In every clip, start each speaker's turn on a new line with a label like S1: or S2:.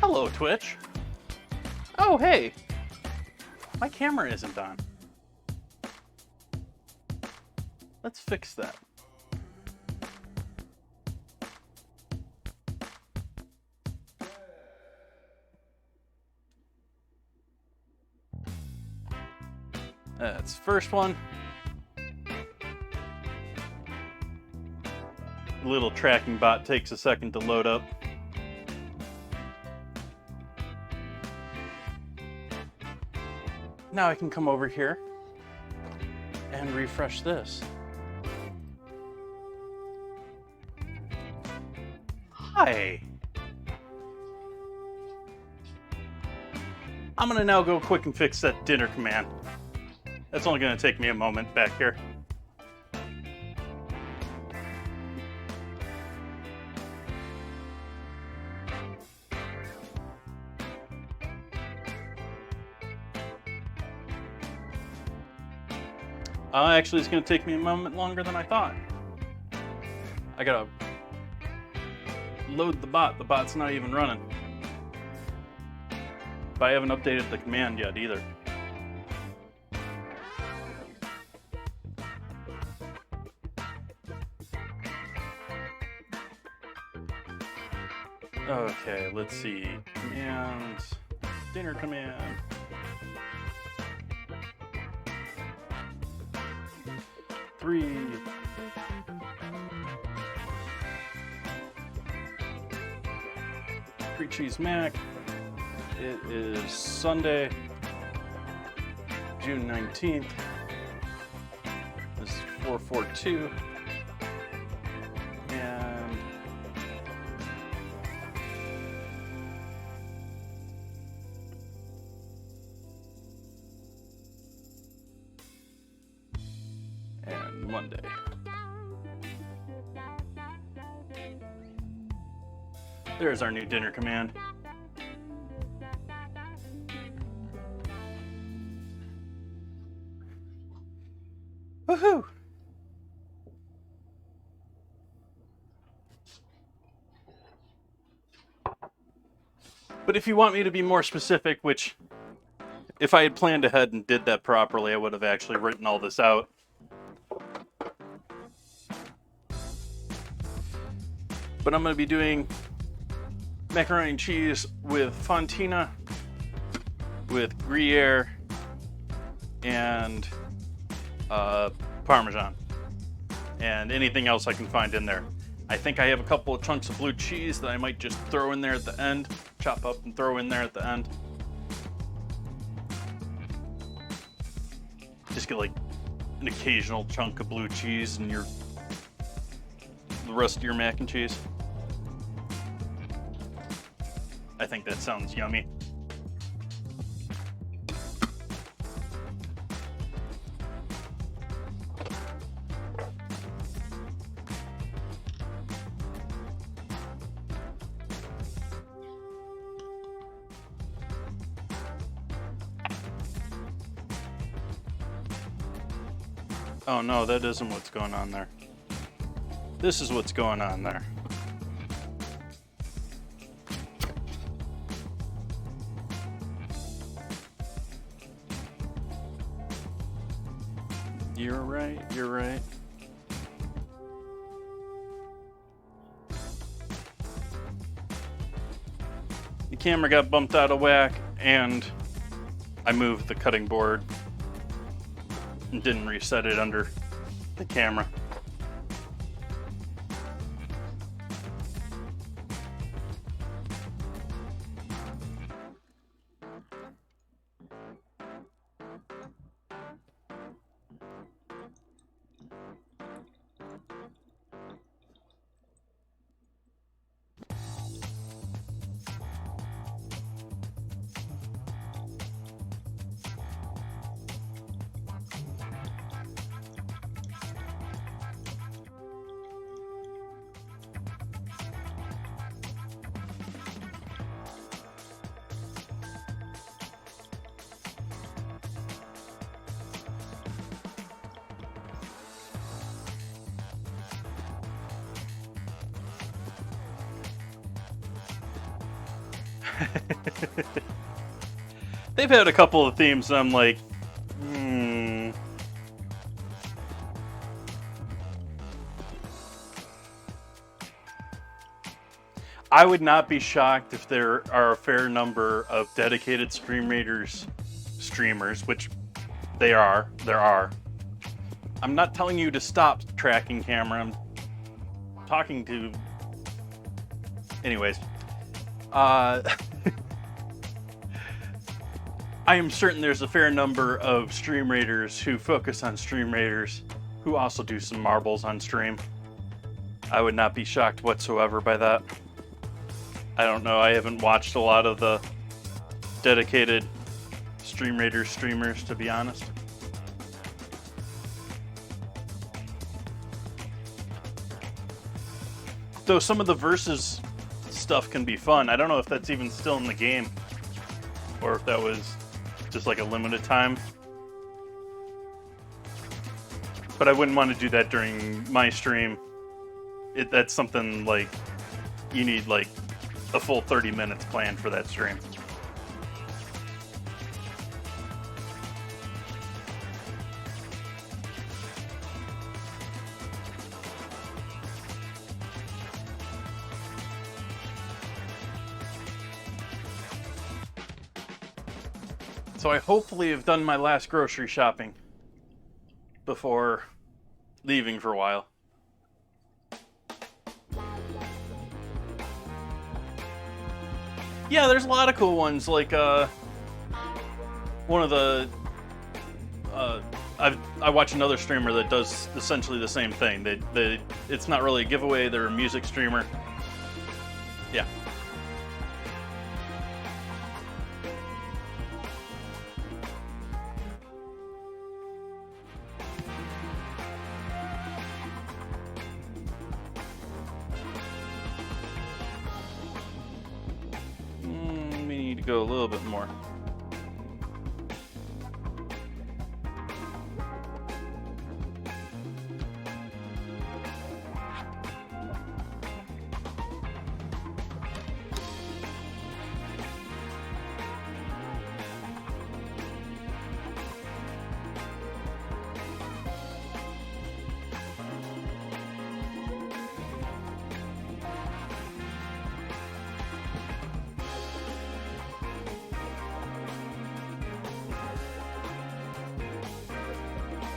S1: Hello, Twitch. Oh, hey. My camera isn't on. Let's fix that. That's first one. The little tracking bot takes a second to load up. Now I can come over here and refresh this. Hi. I'm gonna now go quick and fix that dinner command. That's only gonna take me a moment back here. Actually, it's going to take me a moment longer than I thought. I gotta load the bot. The bot's not even running. But I haven't updated the command yet either. Okay, let's see. Commands. Dinner command. Three cheese mac. It is Sunday, June 19th. This is 442. And Monday. There's our new dinner command. Woohoo! But if you want me to be more specific, which if I had planned ahead and did that properly, I would have actually written all this out. But I'm going to be doing macaroni and cheese with fontina, with Gruyere, and Parmesan, and anything else I can find in there. I think I have a couple of chunks of blue cheese that I might just throw in there at the end, chop up and throw in there at the end. Just get like an occasional chunk of blue cheese in the rest of your mac and cheese. I think that sounds yummy. Oh no, that isn't what's going on there. This is what's going on there. You're right, you're right. The camera got bumped out of whack, and I moved the cutting board and didn't reset it under the camera. They've had a couple of themes and I'm like, I would not be shocked if there are a fair number of dedicated streamers, which there are. I'm not telling you to stop tracking camera. I'm talking to... Anyways. I am certain there's a fair number of stream raiders who focus on stream raiders who also do some marbles on stream. I would not be shocked whatsoever by that. I don't know, I haven't watched a lot of the dedicated stream raiders streamers, to be honest. Though some of the versus stuff can be fun. I don't know if that's even still in the game or if that was just like a limited time. But I wouldn't want to do that during my stream. That's something like you need like a full 30 minutes planned for that stream. So I hopefully have done my last grocery shopping before leaving for a while. Yeah, there's a lot of cool ones, like one of the I watch another streamer that does essentially the same thing. It's not really a giveaway, they're a music streamer. Yeah. Go a little bit more.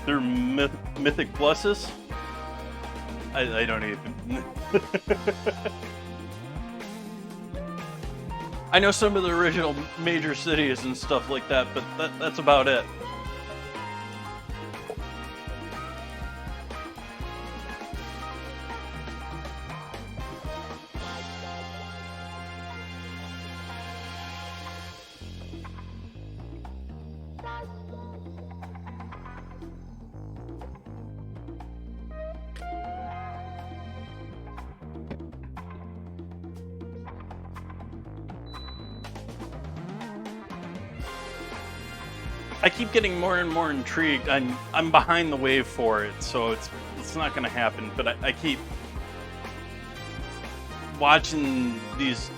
S1: They're mythic pluses? I don't even... I know some of the original major cities and stuff like that, but that's about it. I keep getting more and more intrigued. I'm behind the wave for it, so it's not gonna happen. But I keep watching these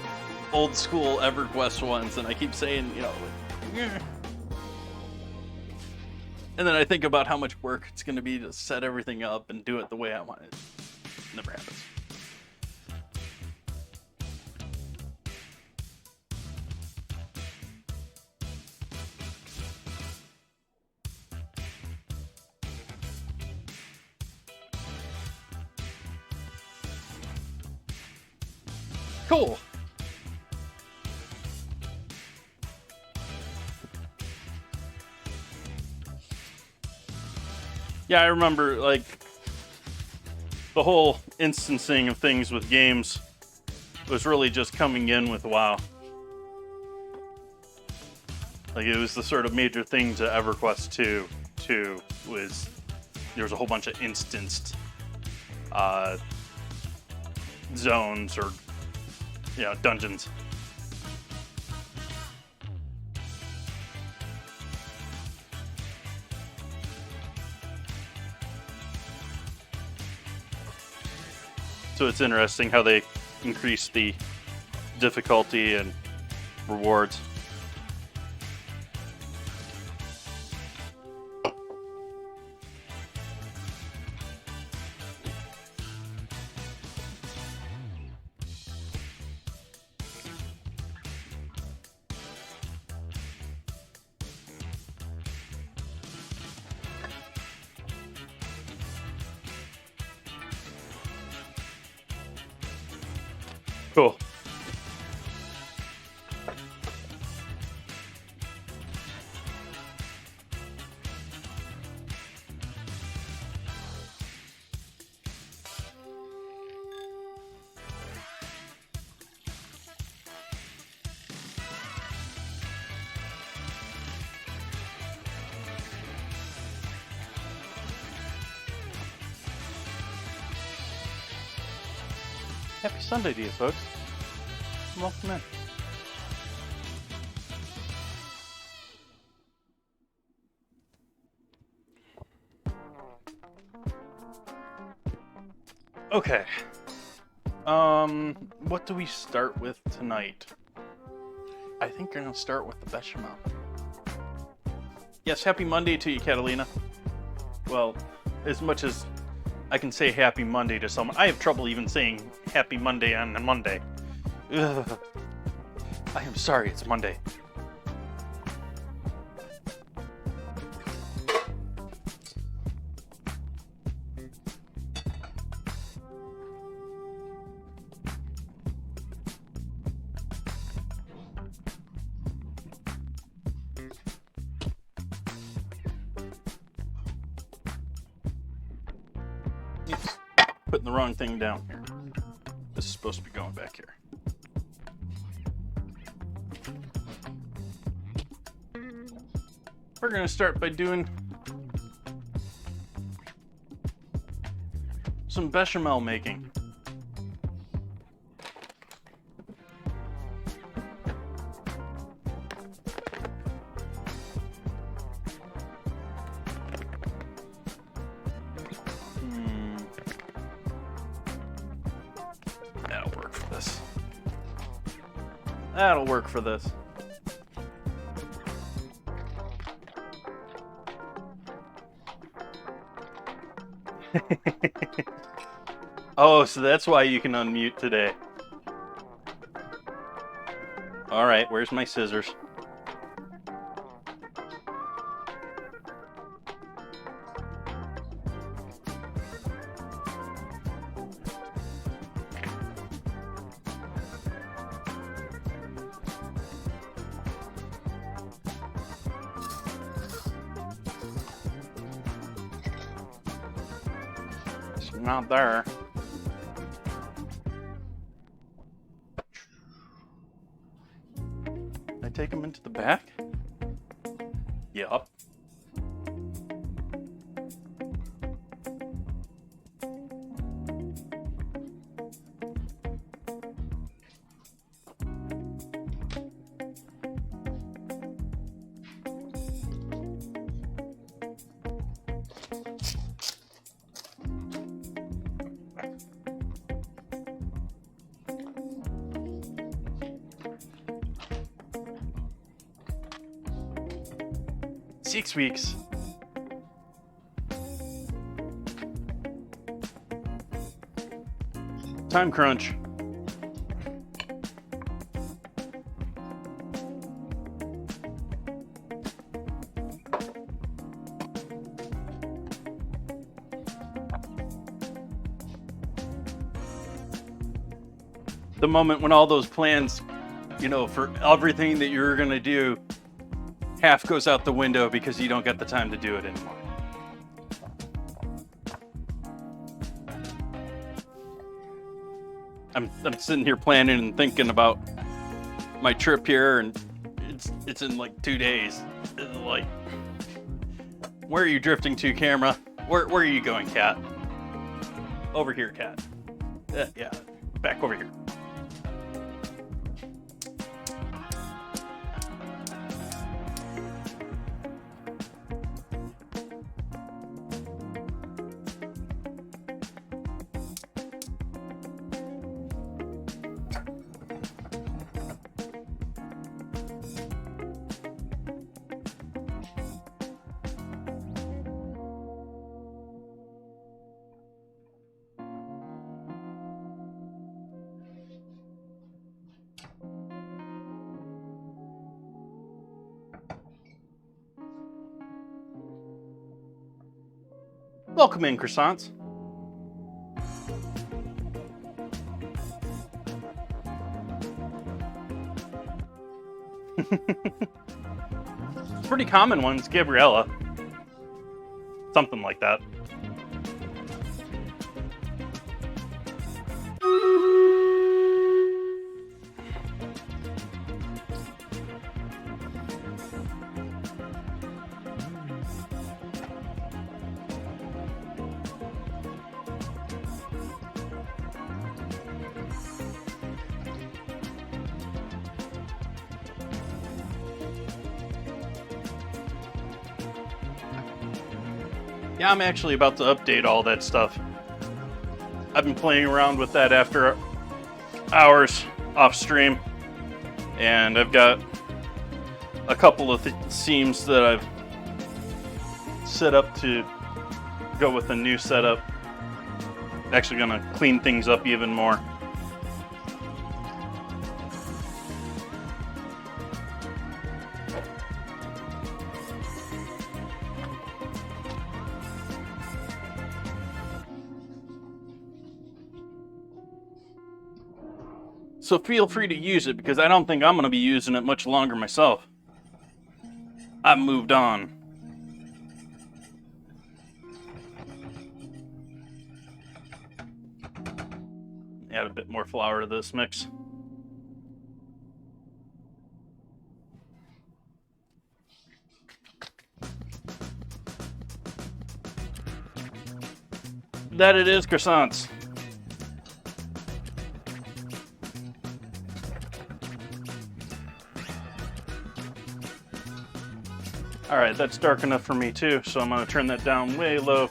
S1: old school EverQuest ones, and I keep saying, you know, yeah. And then I think about how much work it's gonna be to set everything up and do it the way I want it. It never happens. Cool. Yeah, I remember, like, the whole instancing of things with games was really just coming in with WoW. Like, it was the sort of major thing to EverQuest 2 was there was a whole bunch of instanced zones or, you know, dungeons. So it's interesting how they increase the difficulty and rewards. Cool. Happy Sunday to you, folks. Welcome in. Okay. What do we start with tonight? I think we're gonna start with the bechamel. Yes, happy Monday to you, Catalina. Well, as much as I can say happy Monday to someone, I have trouble even saying happy Monday on a Monday. Ugh. I am sorry, it's Monday. Oops. Putting the wrong thing down here. This is supposed to be going back here. We're gonna start by doing some bechamel making. That'll work for this. That'll work for this. Oh, so that's why you can unmute today. Alright, where's my scissors? It's not there. I take them into the back? Yup. Six weeks. Time crunch. The moment when all those plans, you know, for everything that you're gonna do, half goes out the window because you don't get the time to do it anymore. I'm sitting here planning and thinking about my trip here, and it's in like 2 days. It's like, where are you drifting to, camera? Where are you going, cat? Over here, cat. Yeah, back over here. Welcome in, croissants. It's pretty common ones, Gabriella. Something like that. Yeah, I'm actually about to update all that stuff. I've been playing around with that after hours off stream, and I've got a couple of themes that I've set up to go with a new setup. Actually gonna clean things up even more. So feel free to use it, because I don't think I'm going to be using it much longer myself. I've moved on. Add a bit more flour to this mix. That it is, croissants. Alright, that's dark enough for me too, so I'm going to turn that down way low.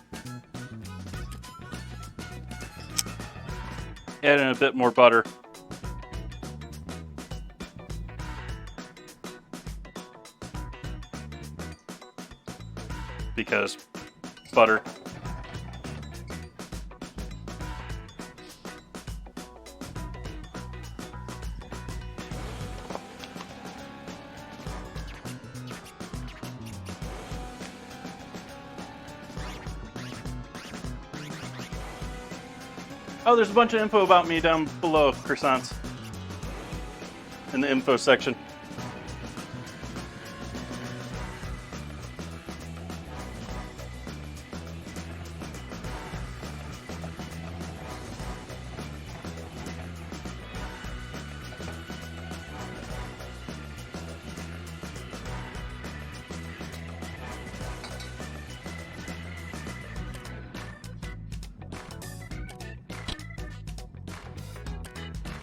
S1: Add in a bit more butter. Because butter. Oh, there's a bunch of info about me down below, croissants. In the info section.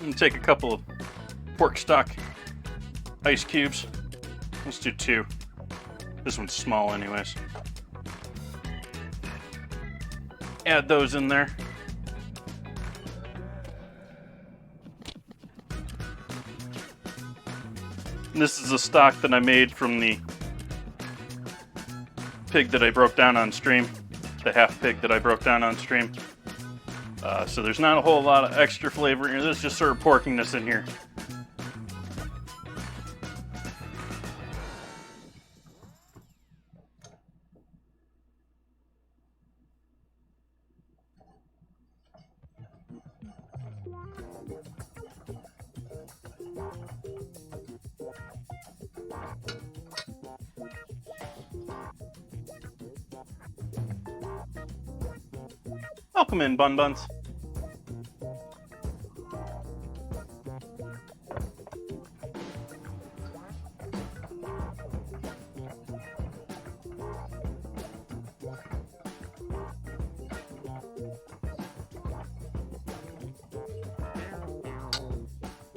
S1: And take a couple of pork stock ice cubes. Let's do 2. This one's small anyways. Add those in there. And this is the stock that I made from the pig that I broke down on stream. The half pig that I broke down on stream. So there's not a whole lot of extra flavor in here. There's just sort of porkiness in here. Welcome in, Bun Buns.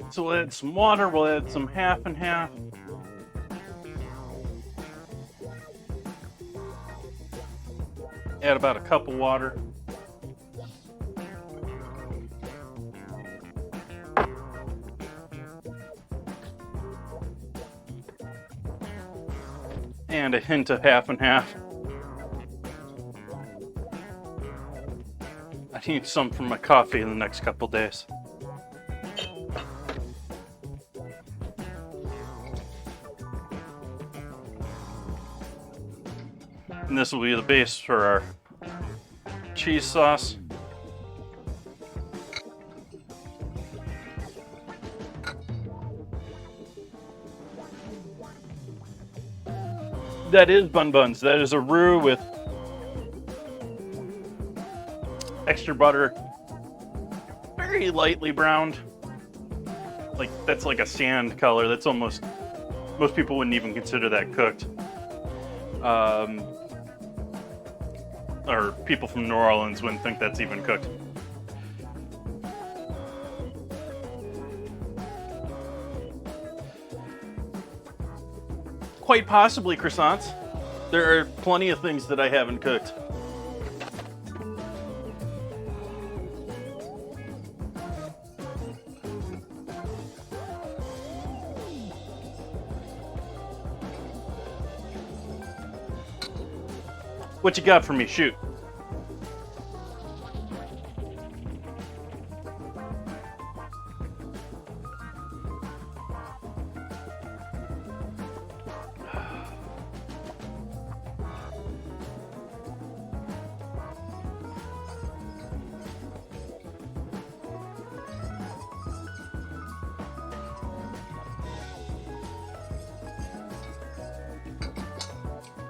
S1: So we'll add some water, we'll add some half and half. Add about a cup of water. And a hint of half and half. I need some for my coffee in the next couple days. And this will be the base for our cheese sauce. That is bun buns. That is a roux with extra butter, very lightly browned. Like, that's like a sand color. That's almost, most people wouldn't even consider that cooked. Or people from New Orleans wouldn't think that's even cooked. Quite possibly croissants. There are plenty of things that I haven't cooked. What you got for me? Shoot.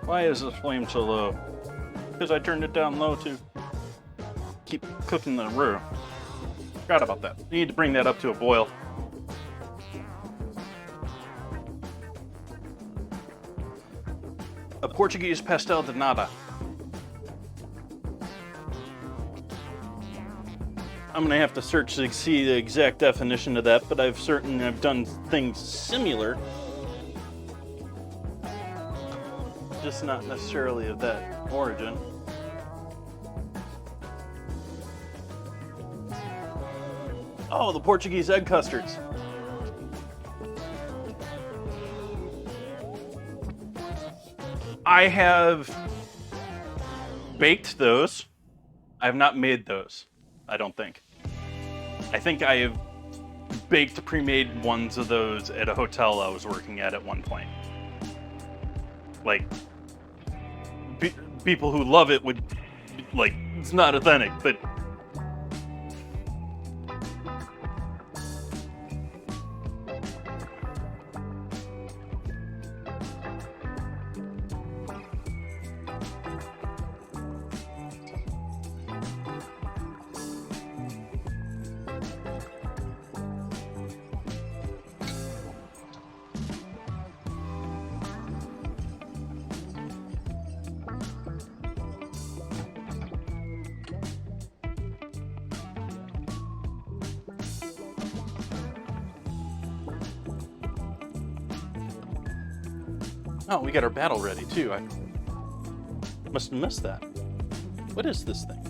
S1: Why is the flame so low? Because I turned it down low to keep cooking the roux. Forgot about that. You need to bring that up to a boil. A Portuguese pastel de nata. I'm gonna have to search to see the exact definition of that, but I've done things similar. Just not necessarily of that origin. Oh, the Portuguese egg custards. I have baked those. I have not made those, I don't think. I think I have baked pre-made ones of those at a hotel I was working at one point. Like, people who love it would, like, it's not authentic, but oh, we got our battle ready too. I must have missed that. What is this thing?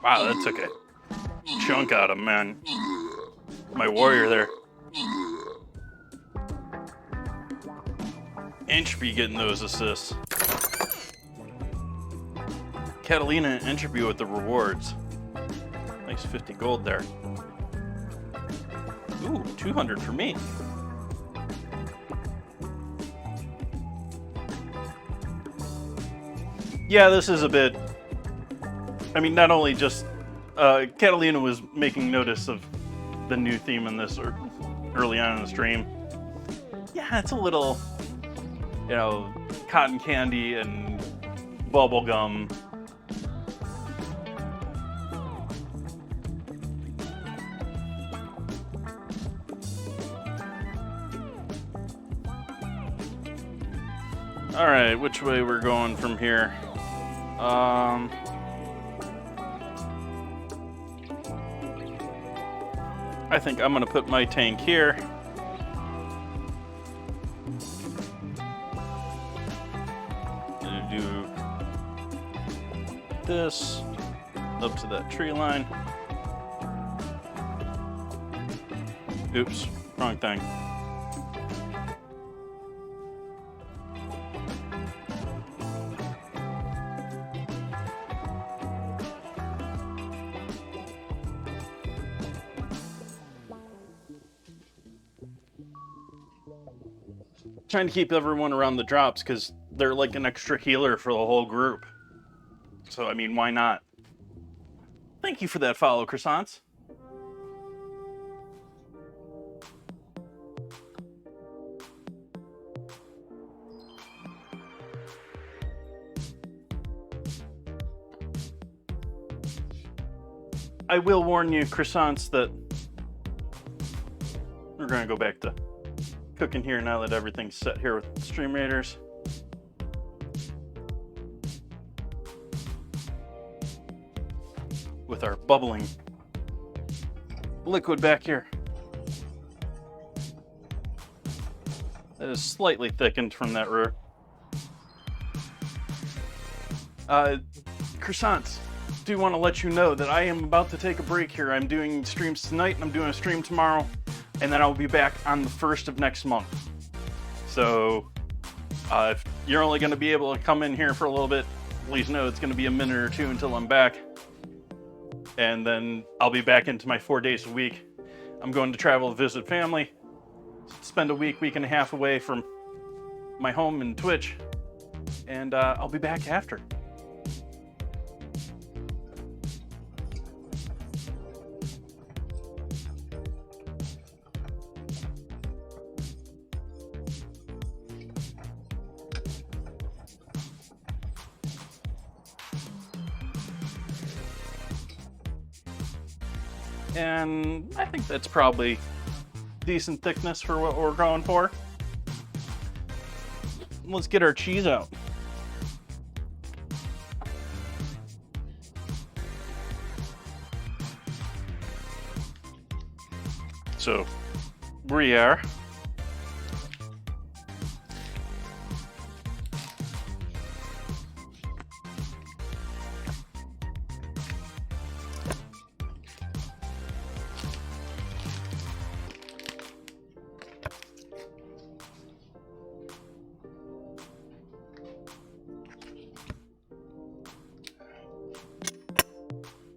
S1: Wow, that took a chunk out of man. My warrior there. Entropy getting those assists. Catalina and Entropy with the rewards. Nice 50 gold there. Ooh, 200 for me. Yeah, this is a bit... I mean, not only just... Catalina was making notice of the new theme in this early on in the stream. Yeah, it's a little, you know, cotton candy and bubble gum. All right, which way we're going from here? I think I'm gonna put my tank here. Gonna do this. up to that tree line. Oops, wrong thing. Trying to keep everyone around the drops because they're like an extra healer for the whole group. So, I mean, why not? Thank you for that follow, croissants. I will warn you, croissants, that we're going to go back to cooking here now that everything's set here with Stream Raiders. With our bubbling liquid back here. That is slightly thickened from that roux. Croissants, do want to let you know that I am about to take a break here. I'm doing streams tonight and I'm doing a stream tomorrow, and then I'll be back on the 1st of next month. So if you're only going to be able to come in here for a little bit, please know it's going to be a minute or two until I'm back. And then I'll be back into my 4 days a week. I'm going to travel to visit family, spend a week and a half away from my home and Twitch, and I'll be back after. And I think that's probably decent thickness for what we're going for. Let's get our cheese out. So, Gruyere.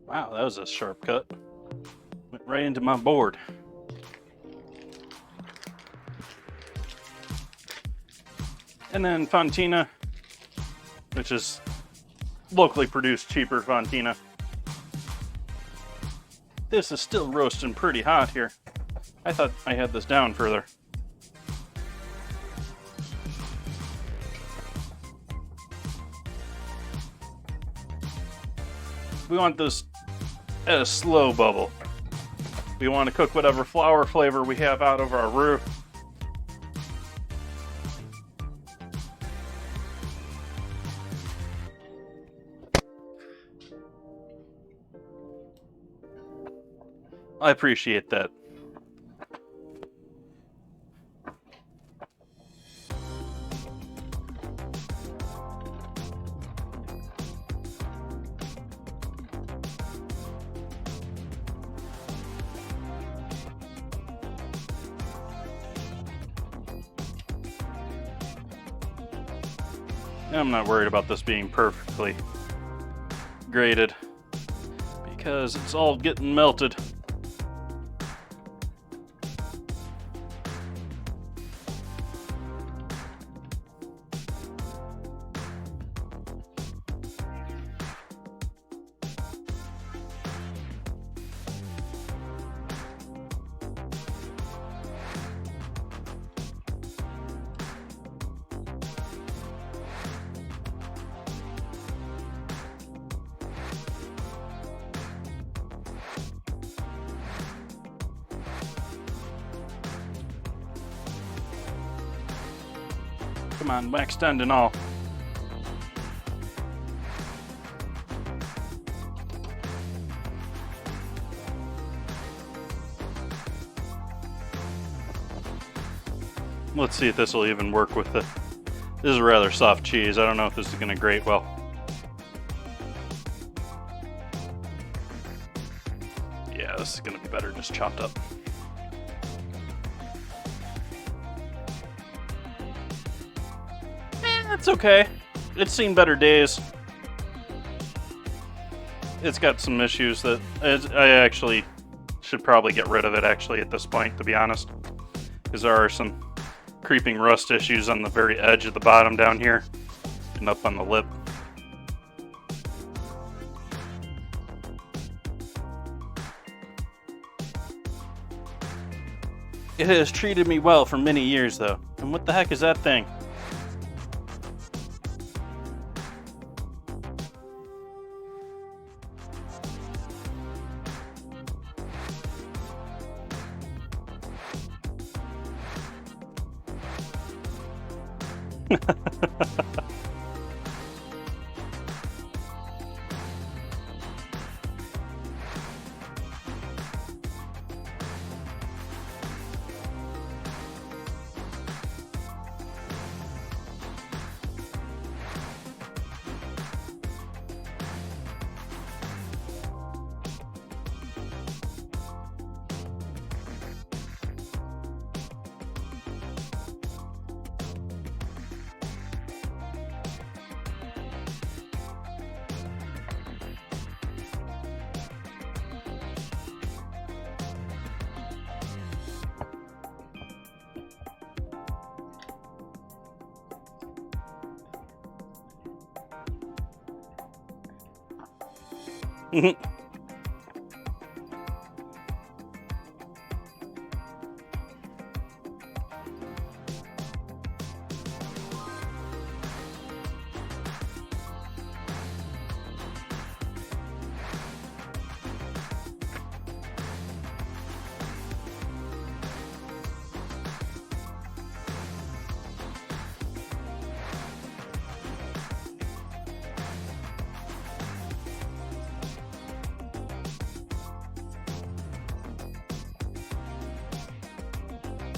S1: Wow, that was a sharp cut. Went right into my board. And then Fontina, which is locally produced, cheaper Fontina. This is still roasting pretty hot here. I thought I had this down further. We want this at a slow bubble. We want to cook whatever flour flavor we have out of our roux. I appreciate that. I'm not worried about this being perfectly grated because it's all getting melted. Come on, waxed end and all. Let's see if this will even work with it. This is a rather soft cheese. I don't know if this is going to grate well. this is gonna be better just chopped up. It's okay. It's seen better days. It's got some issues that I actually should probably get rid of it actually at this point, to be honest, because there are some creeping rust issues on the very edge of the bottom down here and up on the lip. It has treated me well for many years, though. And what the heck is that thing?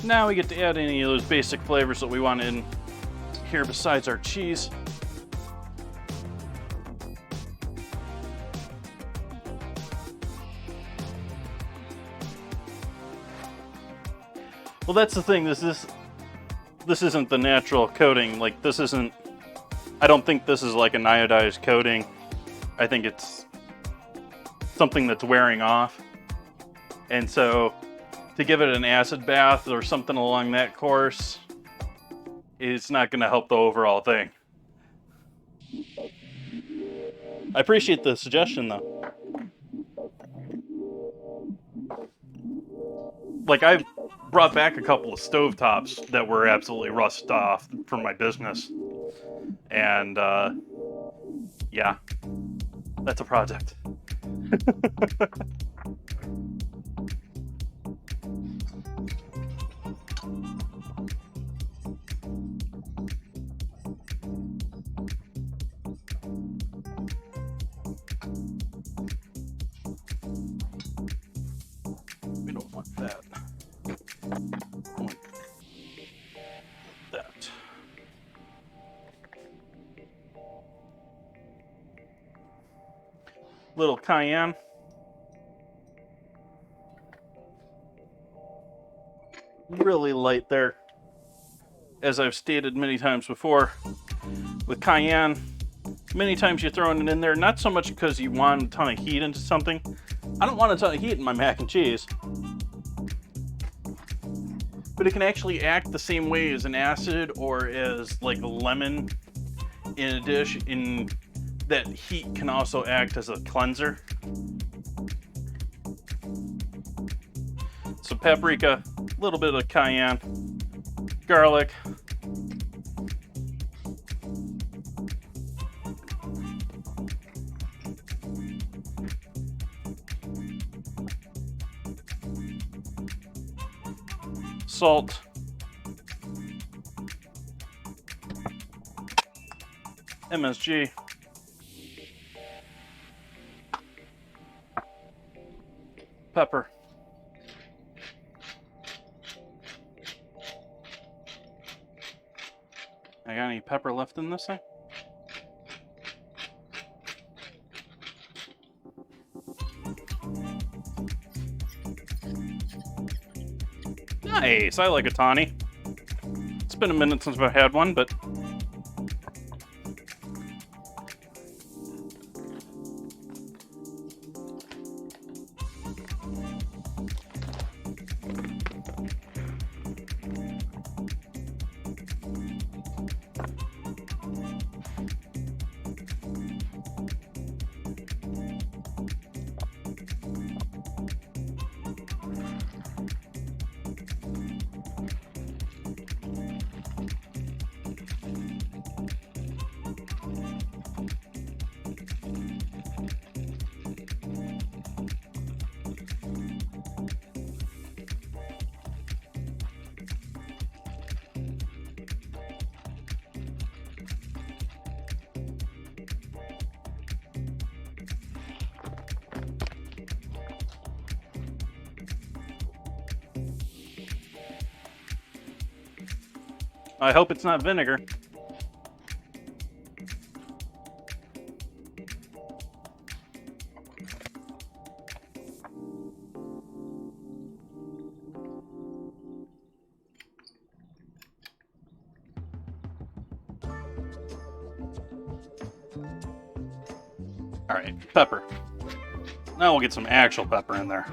S1: Now we get to add any of those basic flavors that we want in here besides our cheese. Well, that's the thing. This isn't the natural coating. Like, this isn't. I don't think this is like an iodized coating. I think it's something that's wearing off, and so to give it an acid bath or something along that course, it's not going to help the overall thing. I appreciate the suggestion, though. Like, I've brought back a couple of stovetops that were absolutely rust off from my business. And, yeah, that's a project. We don't want that. We want that. Little cayenne. Really light there. As I've stated many times before, with cayenne, many times you're throwing it in there, not so much because you want a ton of heat into something. I don't want a ton of heat in my mac and cheese. But it can actually act the same way as an acid or as like a lemon in a dish, in that heat can also act as a cleanser. So paprika, a little bit of cayenne, garlic, salt, MSG, pepper, I got any pepper left in this thing? Nice, I like a tawny. It's been a minute since I've had one, but... I hope it's not vinegar. All right, pepper. Now we'll get some actual pepper in there.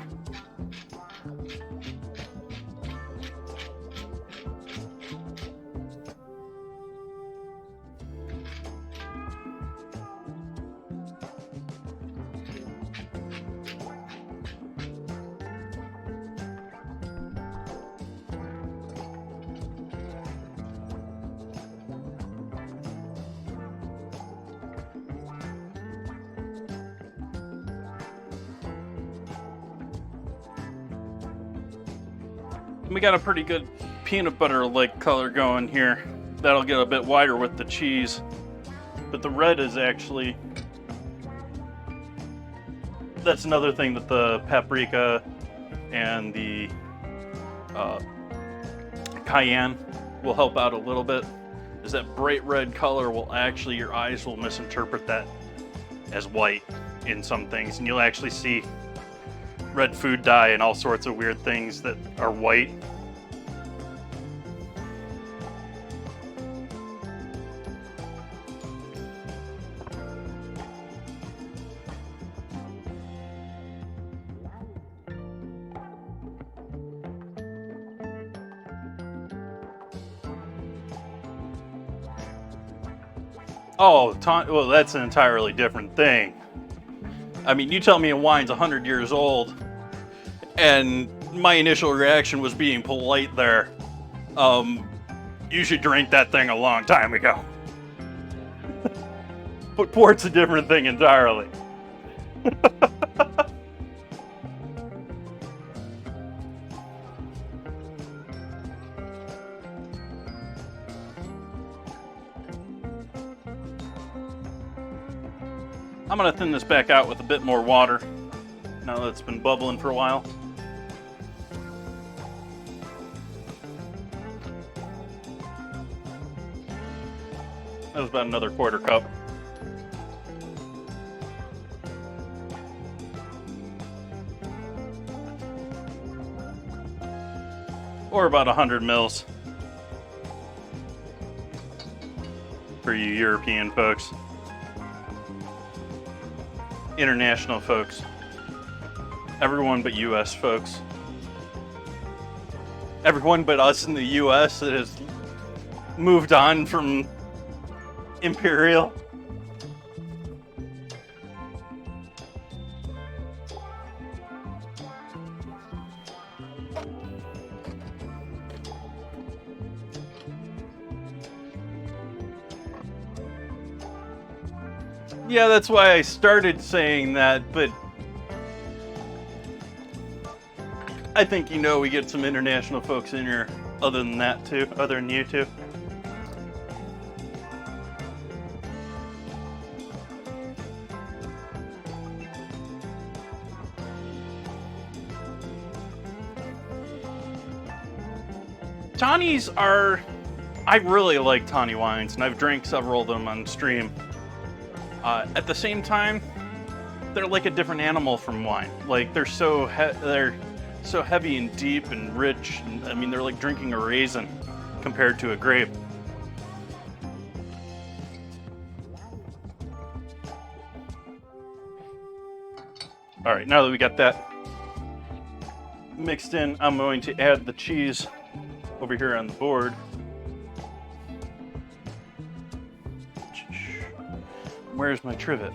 S1: We got a pretty good peanut butter-like color going here. That'll get a bit wider with the cheese. But the red is actually... That's another thing that the paprika and the cayenne will help out a little bit. Is that bright red color will actually, your eyes will misinterpret that as white in some things. And you'll actually see red food dye and all sorts of weird things that are white. Oh, well, that's an entirely different thing. I mean, you tell me a wine's 100 years old, and my initial reaction was being polite there. You should drink that thing a long time ago. But port's a different thing entirely. I'm gonna thin this back out with a bit more water now that it's been bubbling for a while. That was about another quarter cup. Or about 100 mils for you European folks. International folks. Everyone but US folks. Everyone but us in the US that has moved on from Imperial. Yeah, that's why I started saying that, but I think we get some international folks in here other than that too, other than you two. Tawnies are... I really like tawny wines, and I've drank several of them on stream. At the same time, they're like a different animal from wine. Like, they're so so heavy and deep and rich. And, I mean, they're like drinking a raisin compared to a grape. All right, now that we got that mixed in, I'm going to add the cheese over here on the board. Where's my trivet?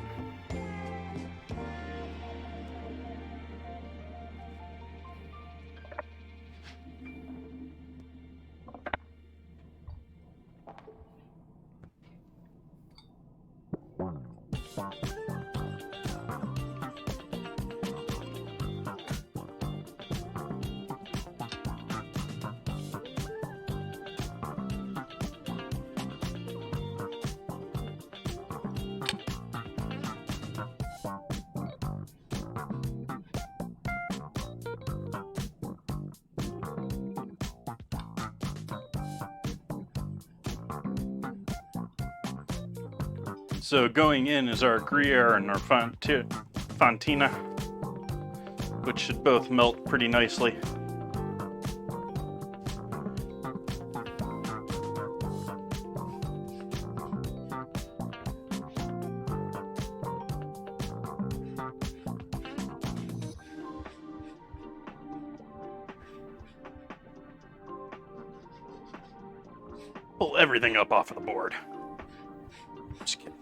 S1: So going in is our Gruyere and our Fontina, which should both melt pretty nicely. Pull everything up off of the board. Just kidding.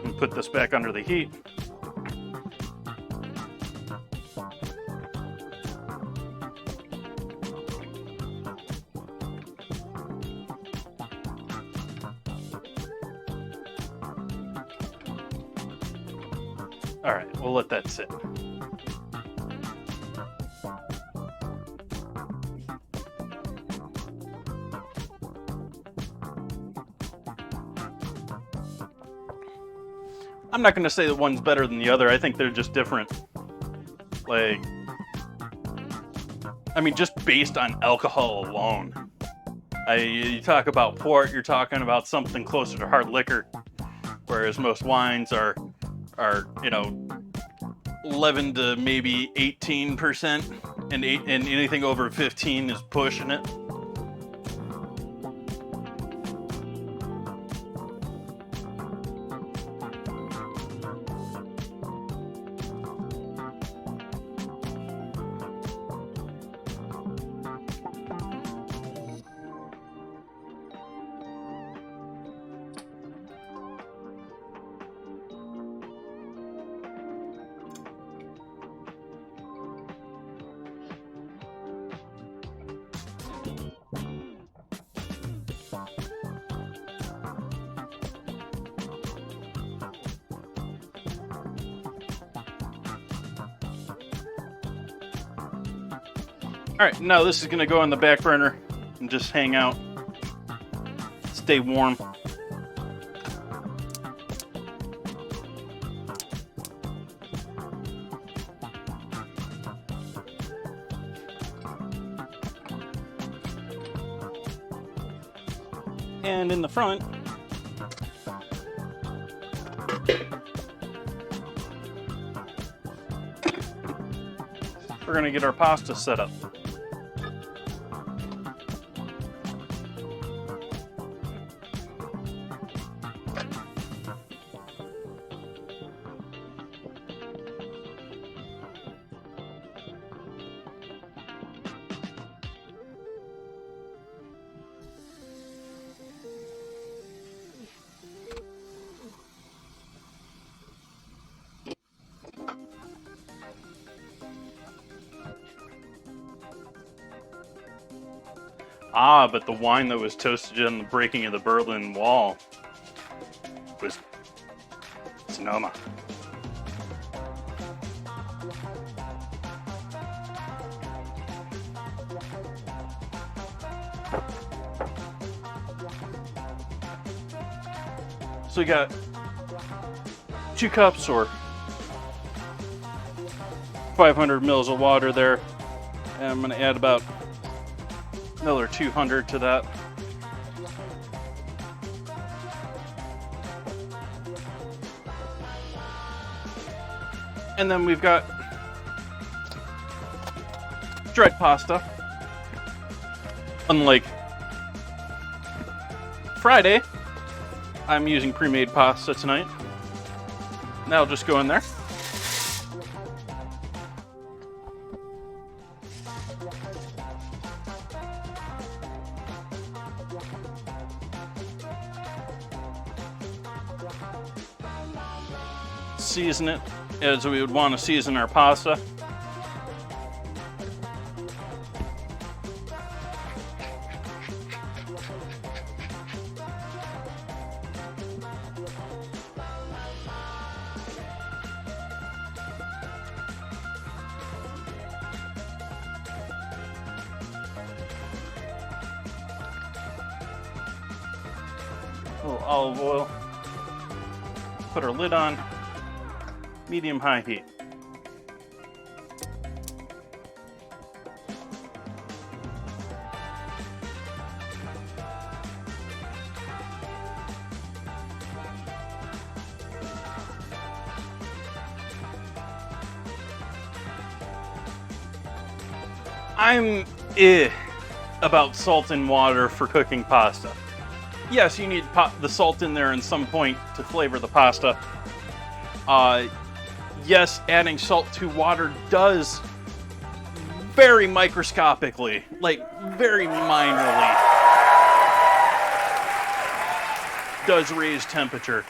S1: And put this back under the heat. All right, we'll let that sit. I'm not going to say that one's better than the other. I think they're just different. Like, I mean, just based on alcohol alone. You talk about port, you're talking about something closer to hard liquor, whereas most wines are 11 to maybe 18%, and anything over 15 is pushing it. All right, now this is gonna go on the back burner and just hang out, stay warm. And in the front, we're gonna get our pasta set up. Ah, but the wine that was toasted on the breaking of the Berlin Wall was Sonoma. So we got 2 cups or 500 mils of water there. And I'm going to add about another 200 to that. And then we've got dried pasta. Unlike Friday, I'm using pre-made pasta tonight. That'll just go in there. Season it as we would want to season our pasta. A little olive oil. Put our lid on. Medium-high heat. I'm about salt and water for cooking pasta. Yes, you need the salt in there at some point to flavor the pasta. Yes, adding salt to water does very microscopically, like very minorly, does raise temperature.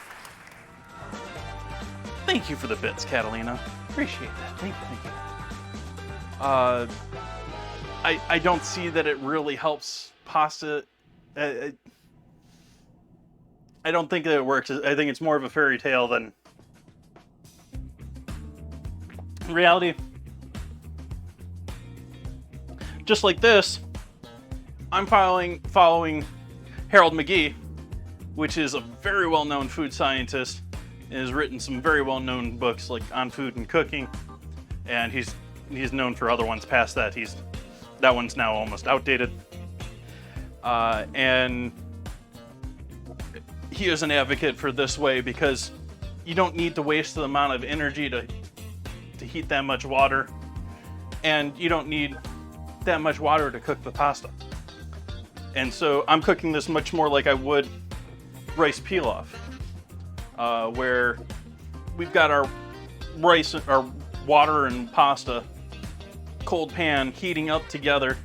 S1: Thank you for the bits, Catalina. Appreciate that. Thank you. I don't see that it really helps pasta. I don't think that it works. I think it's more of a fairy tale than reality. Just like this, I'm following Harold McGee, which is a very well-known food scientist, and has written some very well-known books like on food and cooking, and he's known for other ones past that. That one's now almost outdated, and he is an advocate for this way because you don't need to waste the amount of energy to heat that much water, and you don't need that much water to cook the pasta. And so I'm cooking this much more like I would rice pilaf, where we've got our rice, our water and pasta, cold pan heating up together.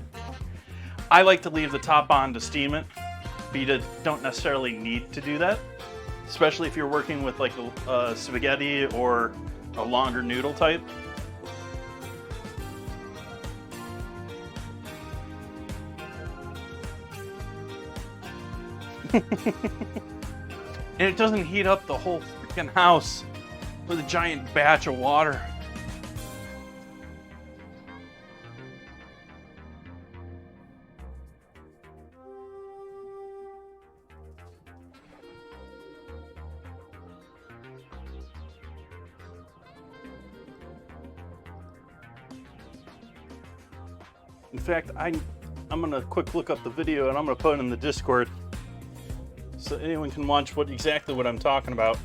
S1: I like to leave the top on to steam it, but you don't necessarily need to do that, especially if you're working with like a spaghetti or a longer noodle type. And it doesn't heat up the whole freaking house with a giant batch of water. In fact, I'm gonna quick look up the video and I'm gonna put it in the Discord so anyone can watch exactly what I'm talking about.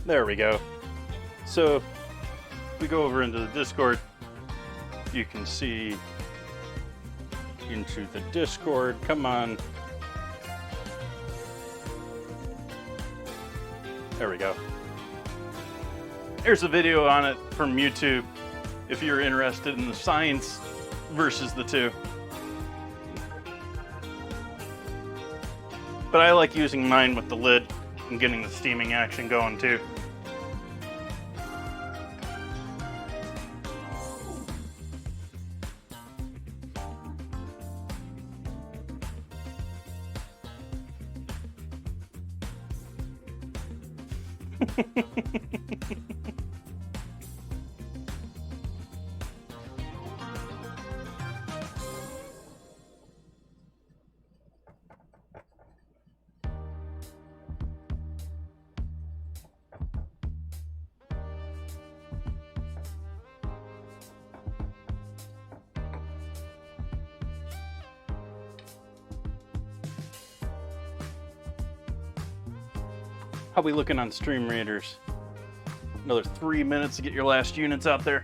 S1: There we go. So if we go over into the Discord, you can see into the Discord. Come on. There we go. Here's a video on it from YouTube if you're interested in the science versus the two. But I like using mine with the lid and getting the steaming action going too. How we looking on stream raiders? Another 3 minutes to get your last units out there.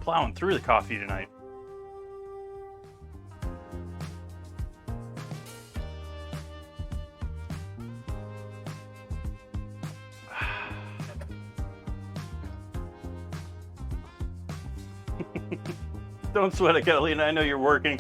S1: Plowing through the coffee tonight. Don't sweat it, Catalina. I know you're working.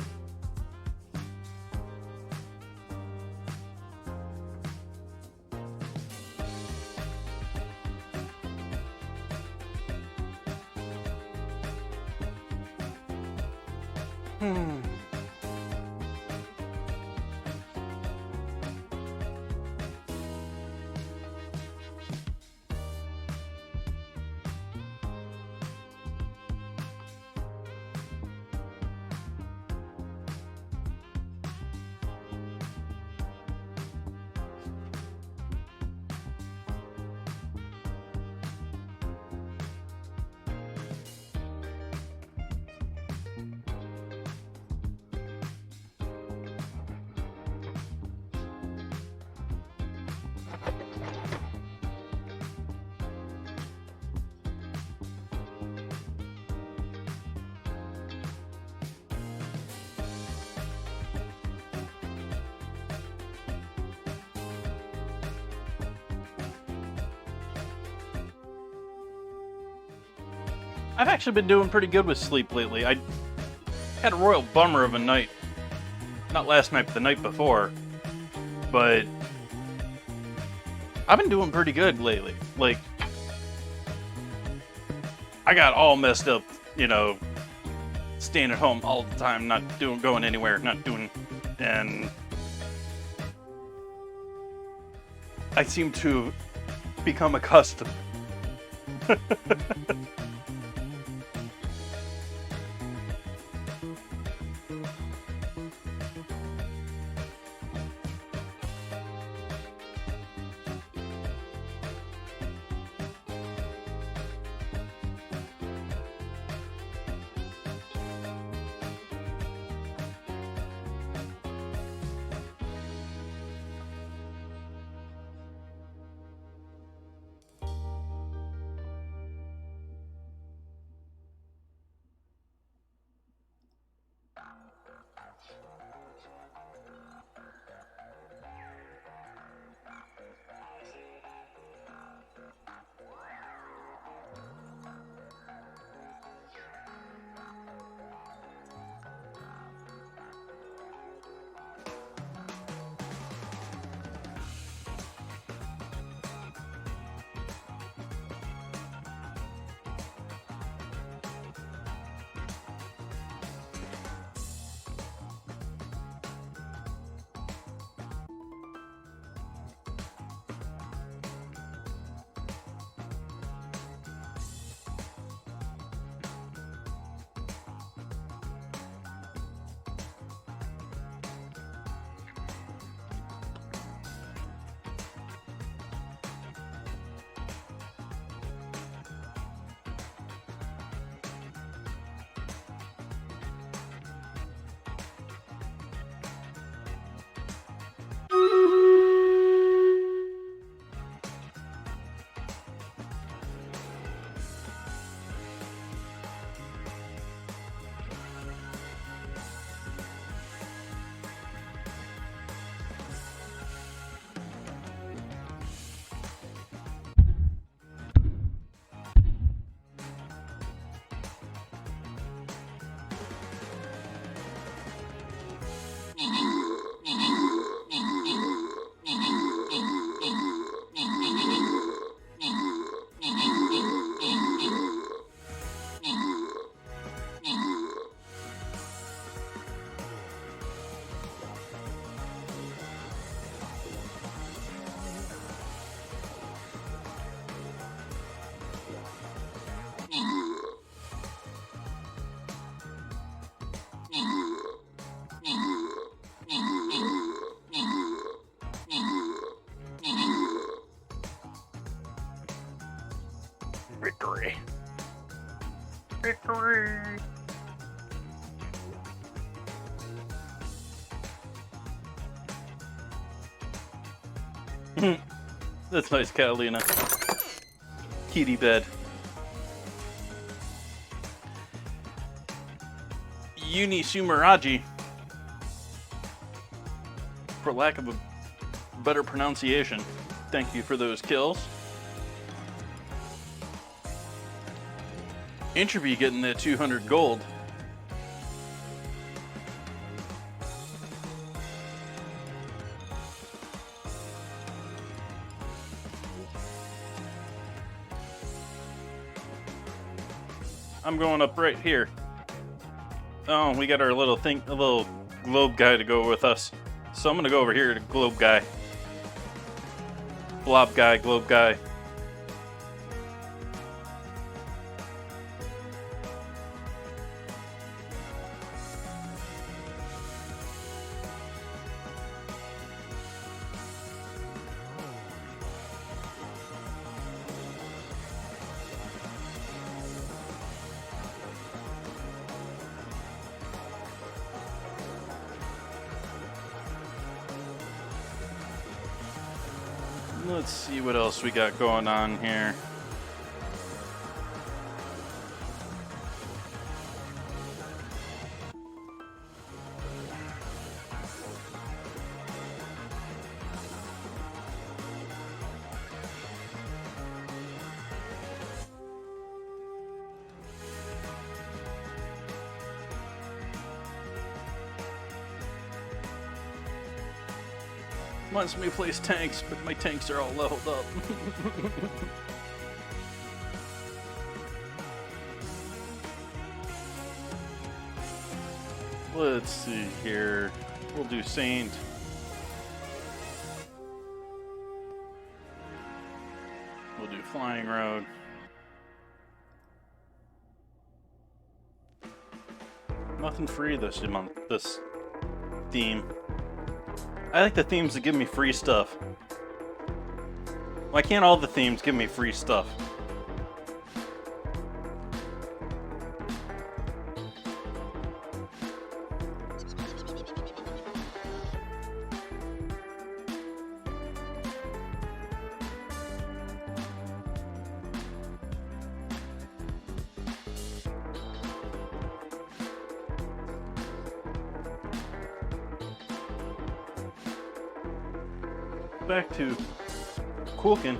S1: I've actually been doing pretty good with sleep lately. I had a royal bummer of a night. Not last night, but the night before. But I've been doing pretty good lately. Like, I got all messed up, you know, staying at home all the time, not going anywhere, and I seem to become accustomed. Victory! That's nice, Catalina. Kitty bed. Uni Sumeraji. For lack of a better pronunciation. Thank you for those kills. Entropy getting that 200 gold. I'm going up right here. Oh, we got our little thing, a little globe guy to go with us. So I'm gonna go over here to globe guy. Blob guy, globe guy. Let's see what else we got going on here. Wants me to place tanks, but my tanks are all leveled up. Let's see here. We'll do Saint. We'll do Flying Road. Nothing free this month, this theme. I like the themes that give me free stuff. Why can't all the themes give me free stuff? Back to Kulkin.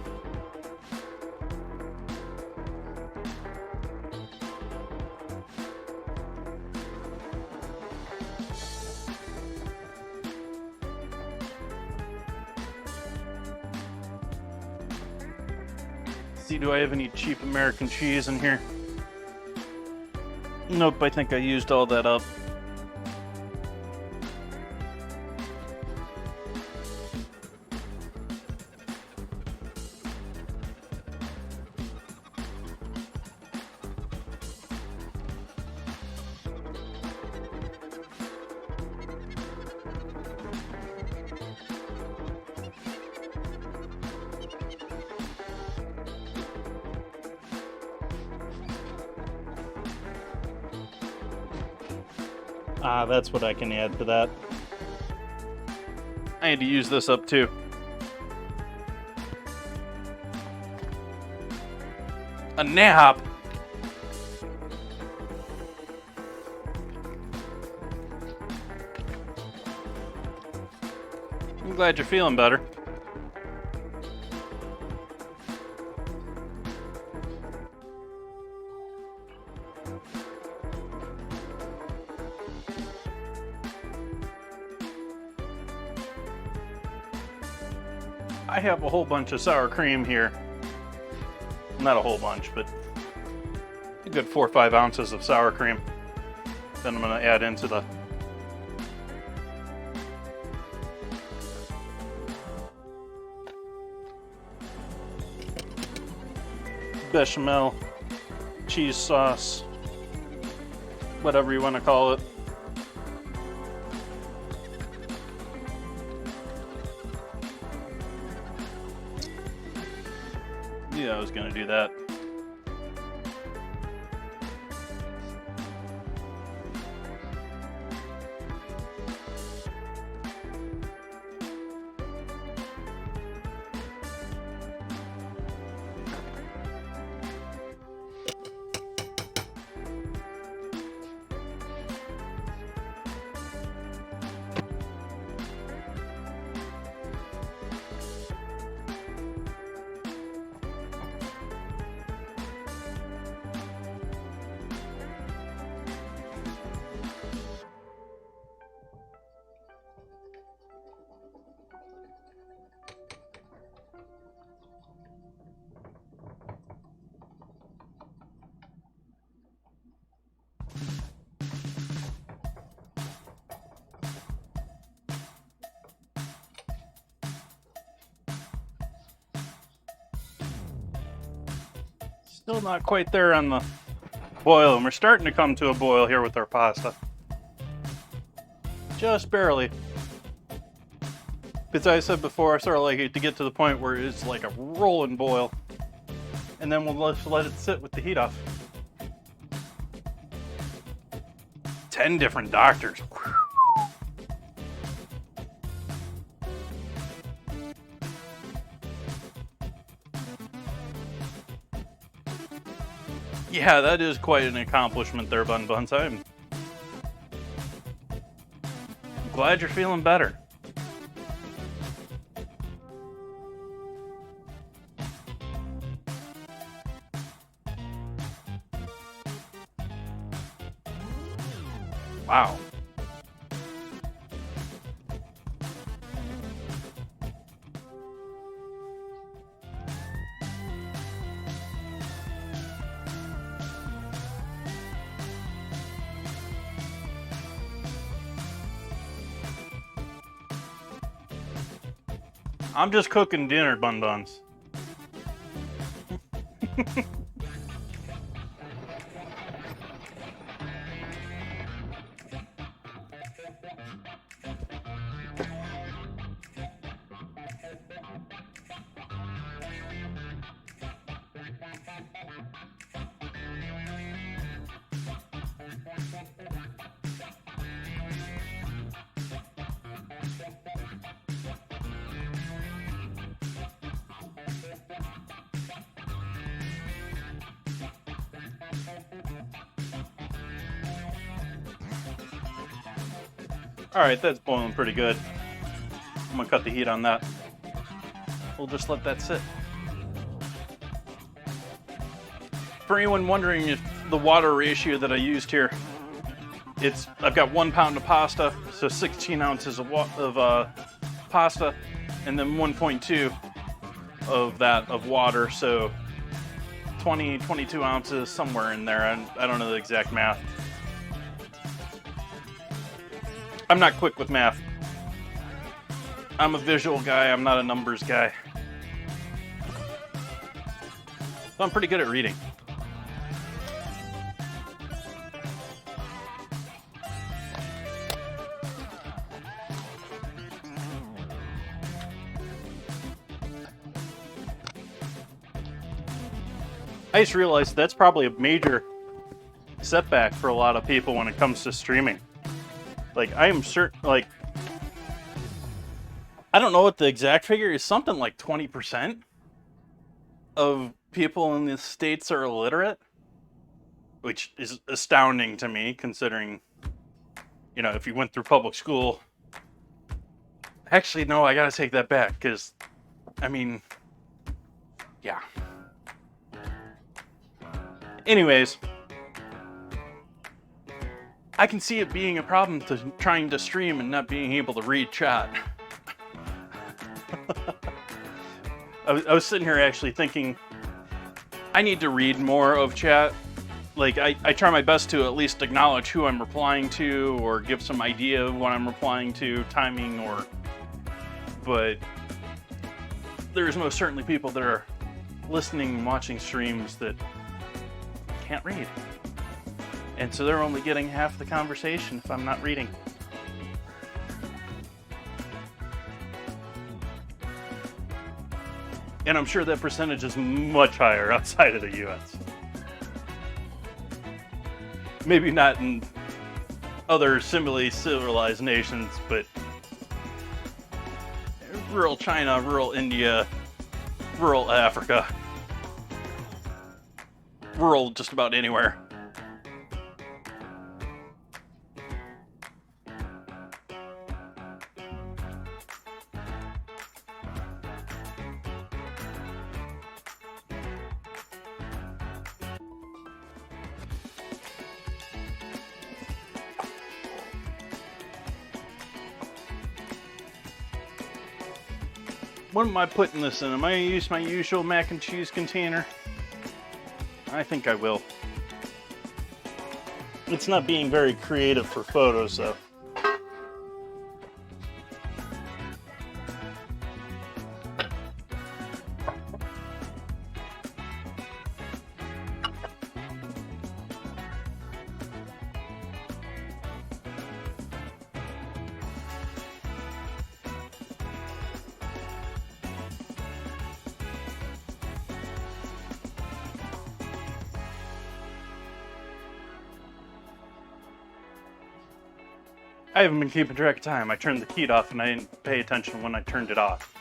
S1: See, do I have any cheap American cheese in here? Nope, I think I used all that up. Ah, that's what I can add to that. I had to use this up too. A nap? I'm glad you're feeling better. I have a whole bunch of sour cream here. Not a whole bunch, but a good 4 or 5 ounces of sour cream. Then I'm going to add into the bechamel, cheese sauce, whatever you want to call it. Yeah, I was gonna do that. Still not quite there on the boil, and we're starting to come to a boil here with our pasta. Just barely. Because I said before, I sort of like it to get to the point where it's like a rolling boil. And then we'll just let it sit with the heat off. 10 different doctors. Yeah, that is quite an accomplishment there, Bun Buns. I'm glad you're feeling better. Wow. I'm just cooking dinner, Bun Buns. Alright, that's boiling pretty good. I'm gonna cut the heat on that. We'll just let that sit. For anyone wondering if the water ratio that I used here, I've got 1 pound of pasta, so 16 ounces of pasta, and then 1.2 of that of water, so 22 ounces, somewhere in there. I don't know the exact math. I'm not quick with math. I'm a visual guy, I'm not a numbers guy. So I'm pretty good at reading. I just realized that's probably a major setback for a lot of people when it comes to streaming. Like, I am certain, like, I don't know what the exact figure is, something like 20% of people in the States are illiterate, which is astounding to me, considering, you know, if you went through public school. Actually, no, I gotta take that back, because, I mean, yeah. Anyways, I can see it being a problem to trying to stream and not being able to read chat. I was sitting here actually thinking, I need to read more of chat. Like, I try my best to at least acknowledge who I'm replying to, or give some idea of what I'm replying to, timing, but there's most certainly people that are listening and watching streams that can't read. And so they're only getting half the conversation if I'm not reading. And I'm sure that percentage is much higher outside of the US. Maybe not in other similarly civilized nations, but rural China, rural India, rural Africa, rural just about anywhere. What am I putting this in? Am I going to use my usual mac and cheese container? I think I will. It's not being very creative for photos, though. I haven't been keeping track of time. I turned the heat off and I didn't pay attention when I turned it off.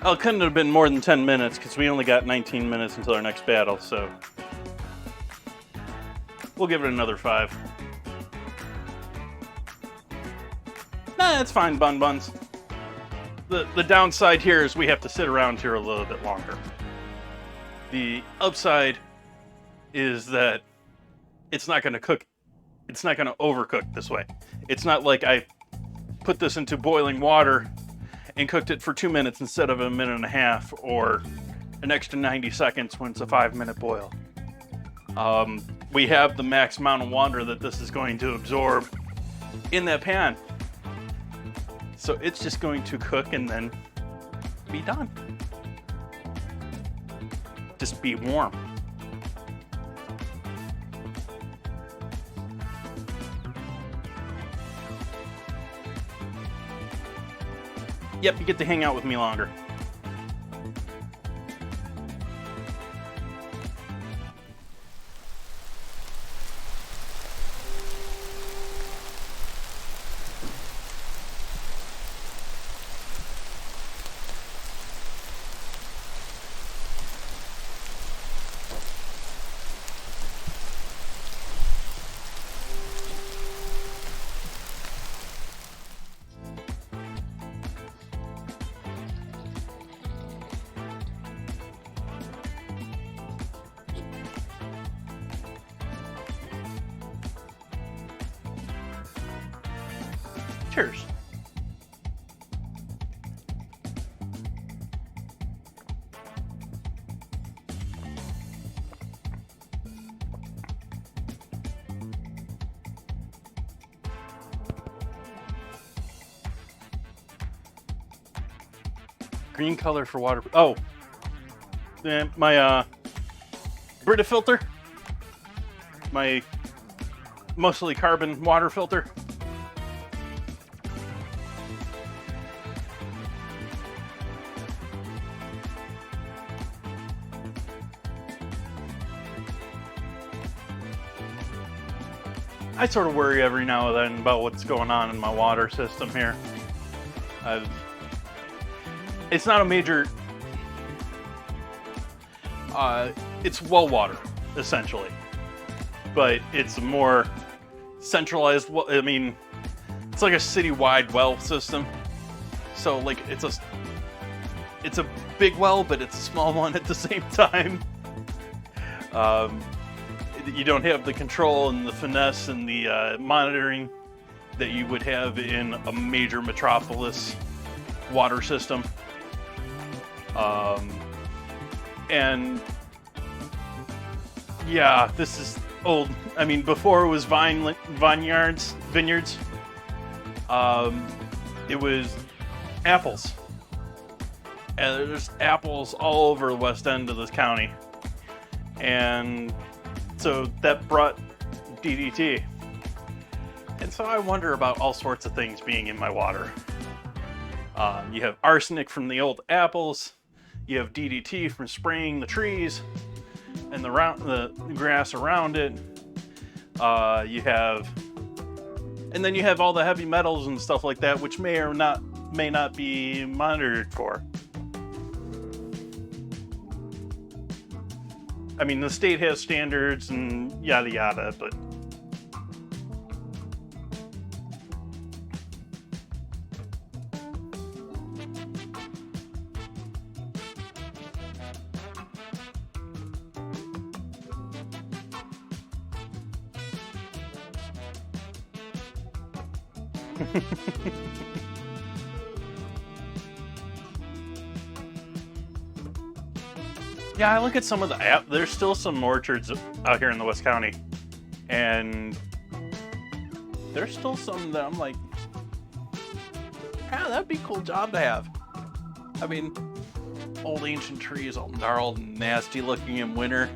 S1: Oh, it couldn't have been more than 10 minutes because we only got 19 minutes until our next battle, so we'll give it another 5. Nah, it's fine, buns. The downside here is we have to sit around here a little bit longer. The upside is that it's not going to cook. It's not going to overcook this way. It's not like I put this into boiling water and cooked it for 2 minutes instead of a minute and a half, or an extra 90 seconds when it's a 5-minute boil. We have the max amount of water that this is going to absorb in that pan. So it's just going to cook and then be done. Just be warm. Yep, you get to hang out with me longer. Cheers. Green color for water. Oh, my Brita filter, my mostly carbon water filter. I sort of worry every now and then about what's going on in my water system here. It's not a major... it's well water, essentially. But it's a more centralized... I mean, it's like a city-wide well system. So, like, it's a big well, but it's a small one at the same time. You don't have the control and the finesse and the monitoring that you would have in a major metropolis water system. And yeah, this is old. I mean, before it was vineyards, it was apples. And there's apples all over the west end of this county. And so that brought DDT. And so I wonder about all sorts of things being in my water. You have arsenic from the old apples. You have DDT from spraying the trees and the grass around it. And then you have all the heavy metals and stuff like that, which may not be monitored for. I mean, the state has standards and yada yada, but yeah, I look at some of the there's still some orchards out here in the West County, and there's still some that I'm like, yeah, that'd be a cool job to have. I mean, old ancient trees, all gnarled and nasty looking in winter.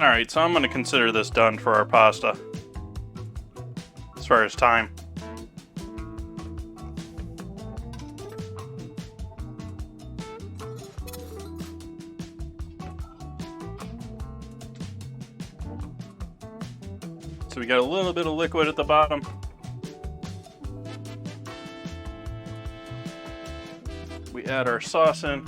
S1: Alright, so I'm going to consider this done for our pasta. As far as time. So we got a little bit of liquid at the bottom. We add our sauce in.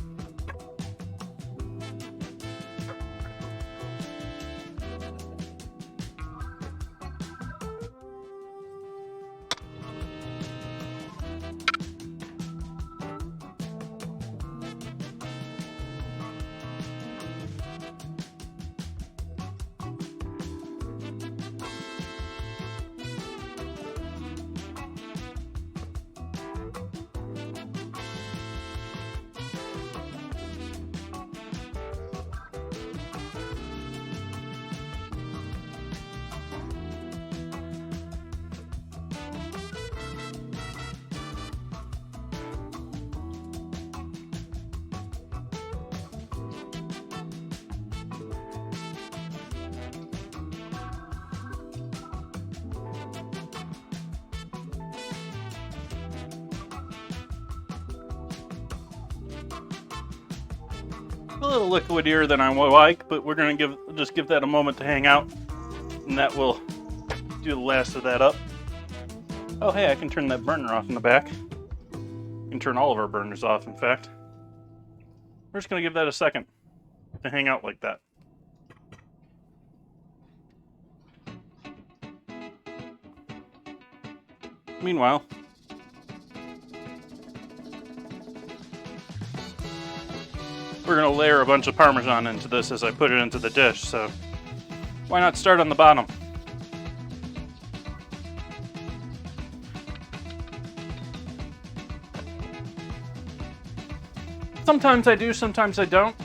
S1: A little liquidier than I would like, but we're gonna just give that a moment to hang out, and that will do the last of that up. Oh hey, I can turn that burner off in the back. I can turn all of our burners off, in fact. We're just gonna give that a second to hang out like that. Meanwhile, we're going to layer a bunch of Parmesan into this as I put it into the dish, so why not start on the bottom? Sometimes I do, sometimes I don't.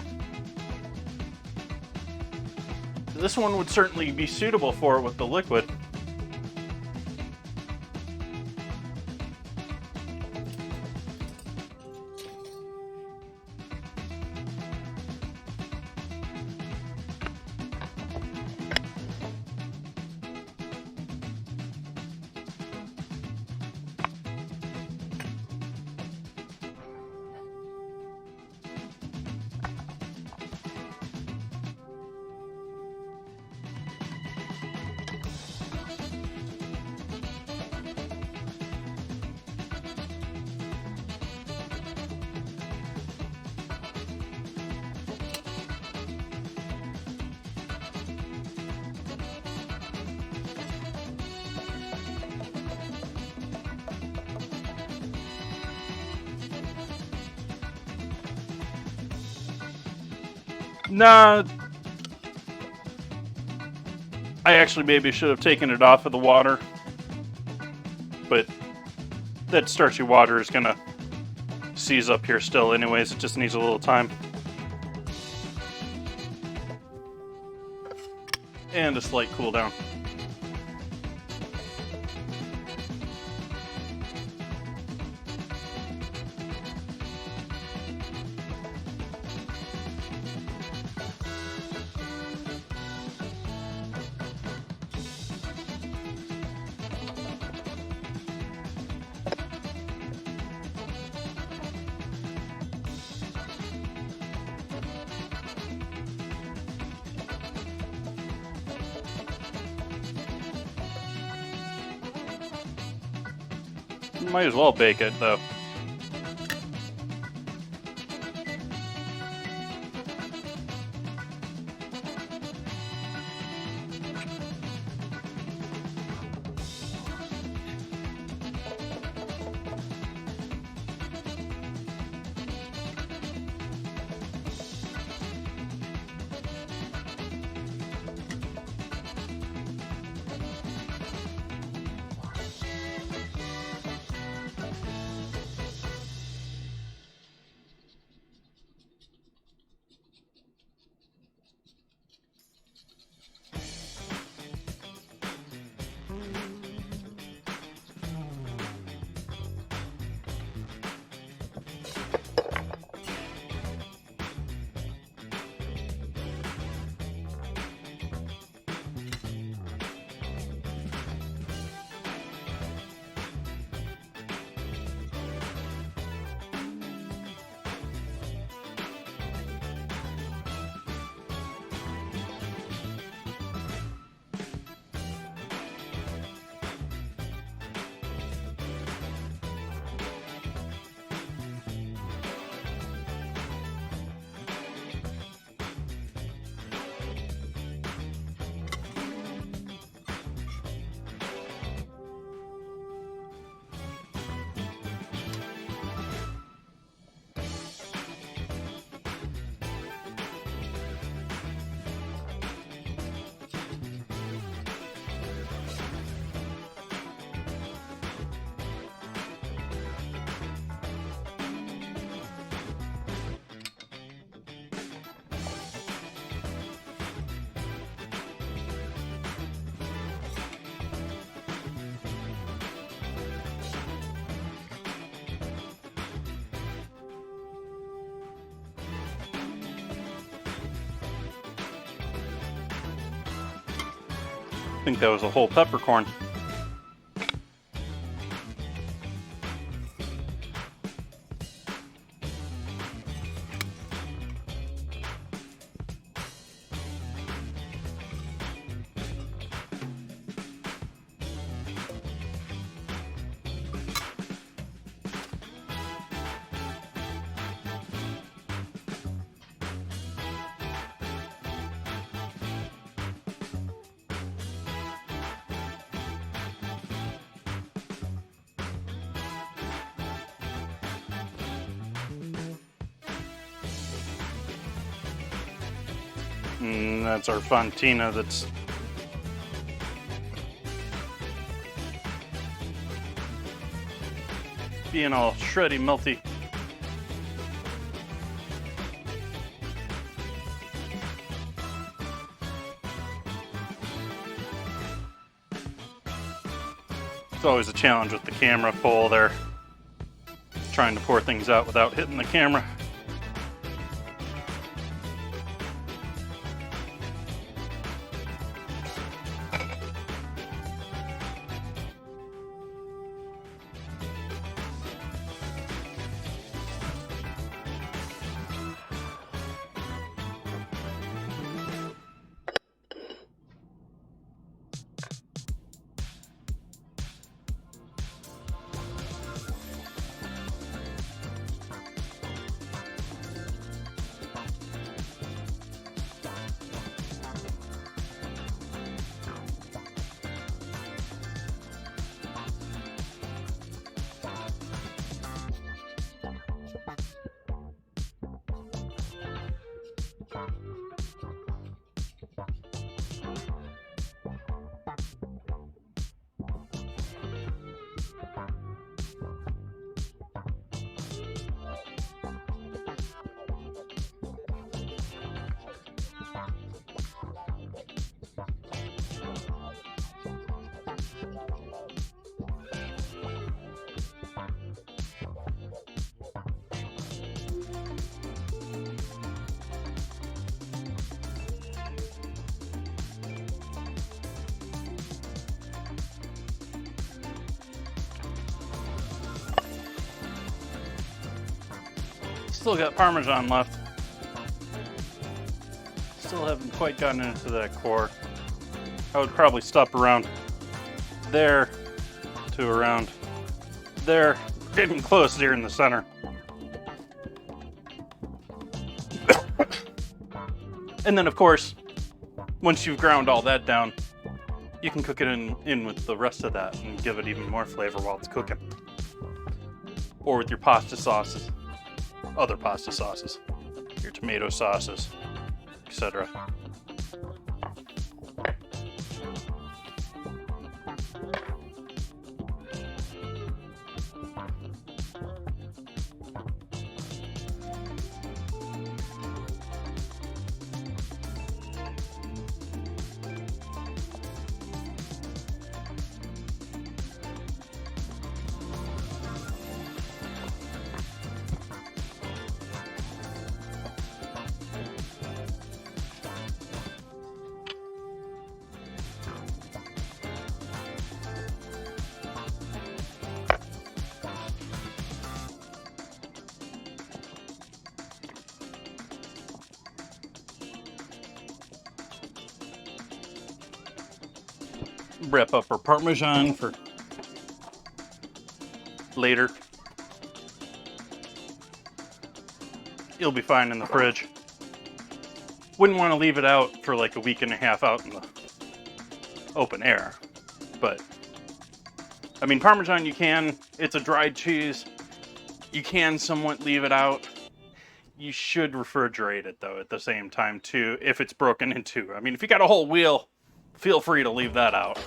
S1: This one would certainly be suitable for it with the liquid. Nah, I actually maybe should have taken it off of the water, but that starchy water is gonna seize up here still anyways. It just needs a little time. And a slight cool down. Might as well bake it, though. think that was a whole peppercorn. And that's our fontina that's being all shreddy, melty. It's always a challenge with the camera pole there, trying to pour things out without hitting the camera. Still got Parmesan left. Still haven't quite gotten into that core. I would probably stop around there to around there, getting close here in the center. And then of course, once you've ground all that down, you can cook it in with the rest of that and give it even more flavor while it's cooking. Or with your pasta sauces. Other pasta sauces, your tomato sauces, etc. Wrap up our Parmesan for later. It'll be fine in the fridge. Wouldn't want to leave it out for like a week and a half out in the open air. But, I mean, Parmesan you can. It's a dried cheese. You can somewhat leave it out. You should refrigerate it though at the same time too, if it's broken in two. I mean, if you got a whole wheel, feel free to leave that out.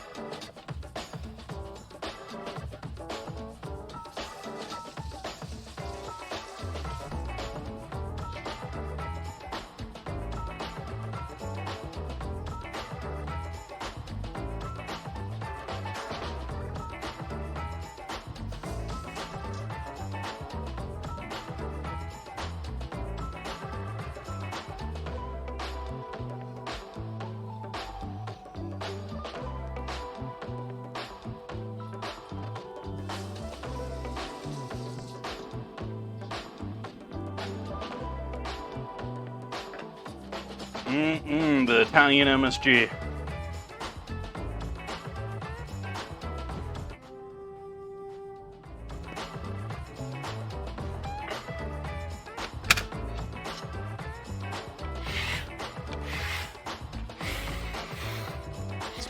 S1: The Italian MSG.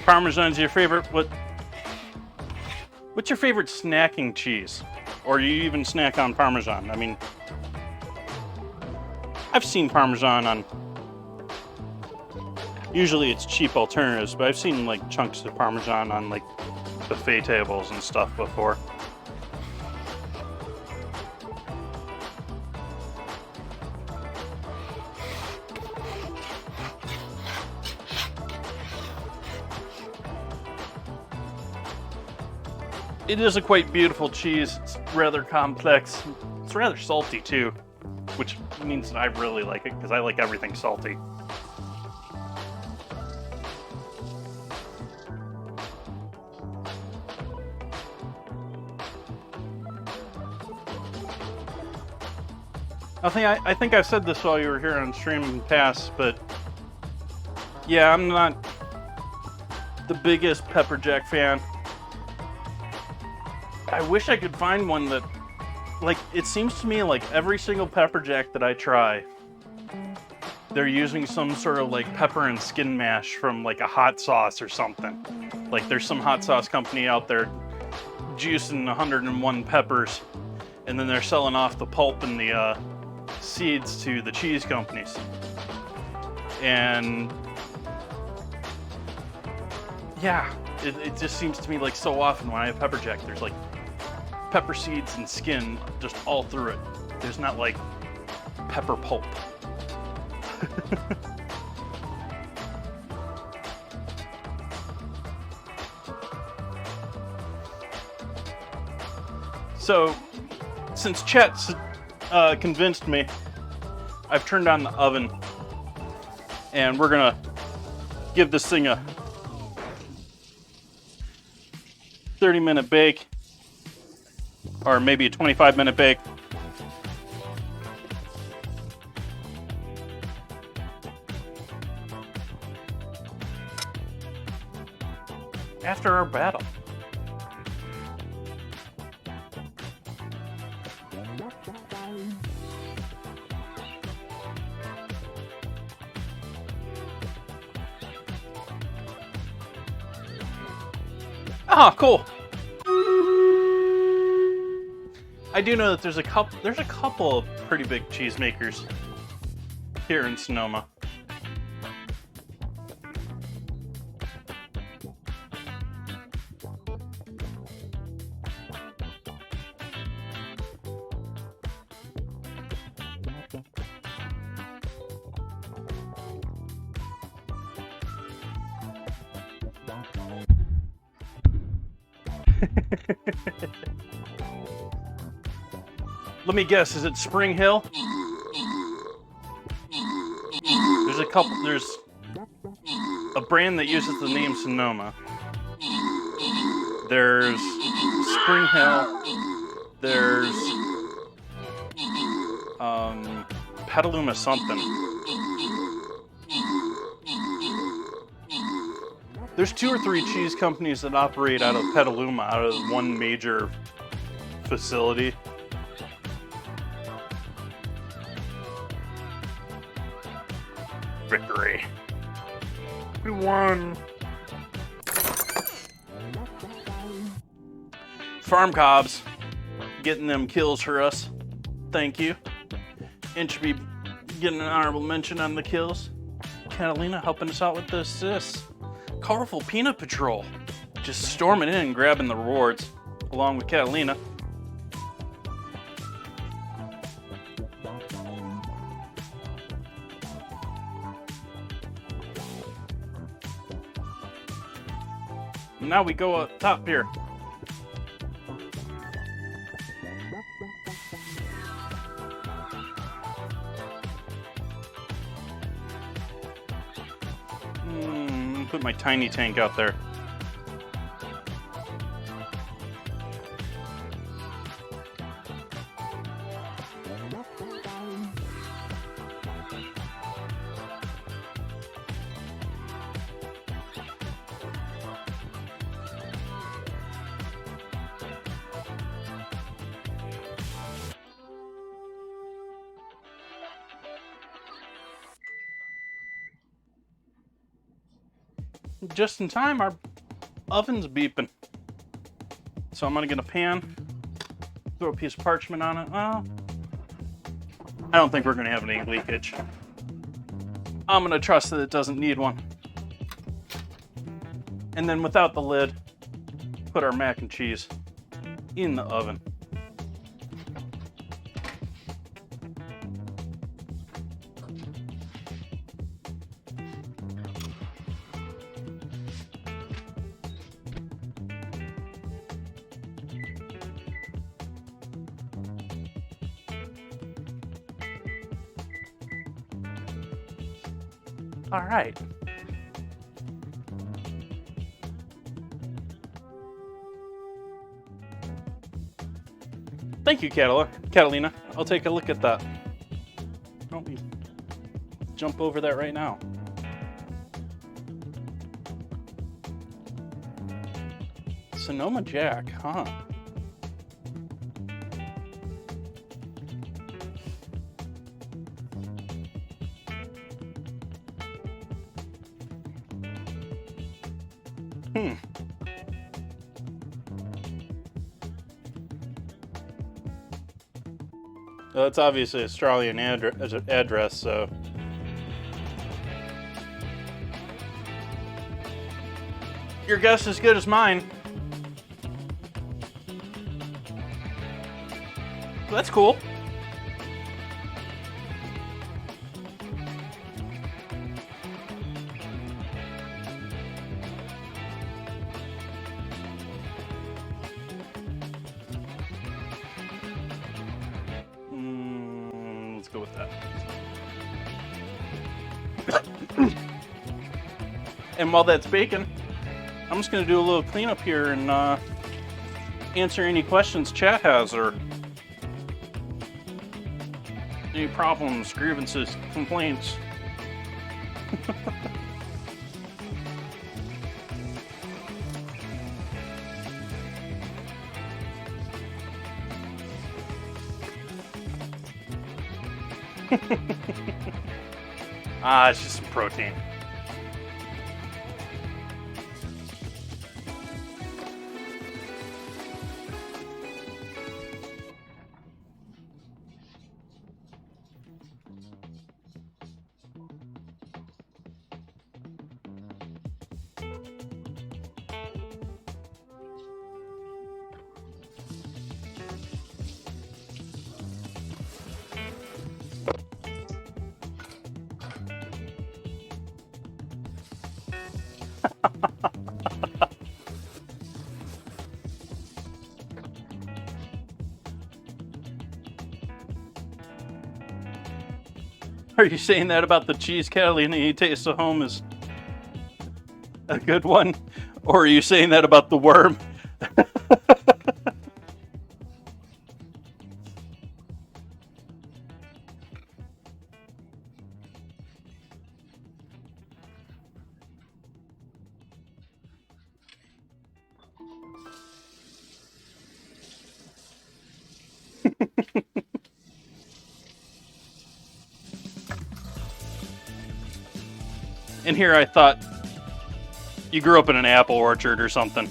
S1: Parmesan's your favorite. What's your favorite snacking cheese? Or do you even snack on Parmesan? I mean, I've seen Parmesan on, usually it's cheap alternatives, but I've seen like chunks of Parmesan on like buffet tables and stuff before. It is a quite beautiful cheese. It's rather complex. It's rather salty too, which means that I really like it because I like everything salty. I think I've said this while you were here on stream in the past, but yeah, I'm not the biggest pepper jack fan. I wish I could find one that, like, it seems to me like every single pepper jack that I try, they're using some sort of like pepper and skin mash from like a hot sauce or something. Like there's some hot sauce company out there juicing 101 peppers, and then they're selling off the pulp and the seeds to the cheese companies. And yeah, it just seems to me like so often when I have pepper jack, there's like pepper seeds and skin just all through it. There's not like pepper pulp. So, since Chet's convinced me, I've turned on the oven, and we're gonna give this thing a 30-minute bake, or maybe a 25-minute bake. After our battle. Ah, cool. I do know that there's a couple of pretty big cheesemakers here in Sonoma. Let me guess, is it Spring Hill? There's a brand that uses the name Sonoma. There's Spring Hill. There's Petaluma something. There's 2 or 3 cheese companies that operate out of Petaluma, out of one major facility. Victory. We won. Farm Cobbs getting them kills for us. Thank you. Inchby getting an honorable mention on the kills. Catalina helping us out with the assists. Colorful Peanut Patrol just storming in and grabbing the rewards along with Catalina. Now we go up top here. Put my tiny tank out there. just in time, our oven's beeping. So I'm gonna get a pan, throw a piece of parchment on it. Well, I don't think we're gonna have any leakage. I'm gonna trust that it doesn't need one. And then without the lid, put our mac and cheese in the oven. All right. Thank you, Catalina. I'll take a look at that. Help me jump over that right now. Sonoma Jack, huh? Well, it's obviously Australian address, so. Your guess is as good as mine. Well, that's cool. Let's go with that. And while that's baking, I'm just going to do a little cleanup here and answer any questions chat has or any problems, grievances, complaints. It's just some protein. Are you saying that about the cheese, Catalina? You taste of home is a good one? Or are you saying that about the worm? And here I thought you grew up in an apple orchard or something.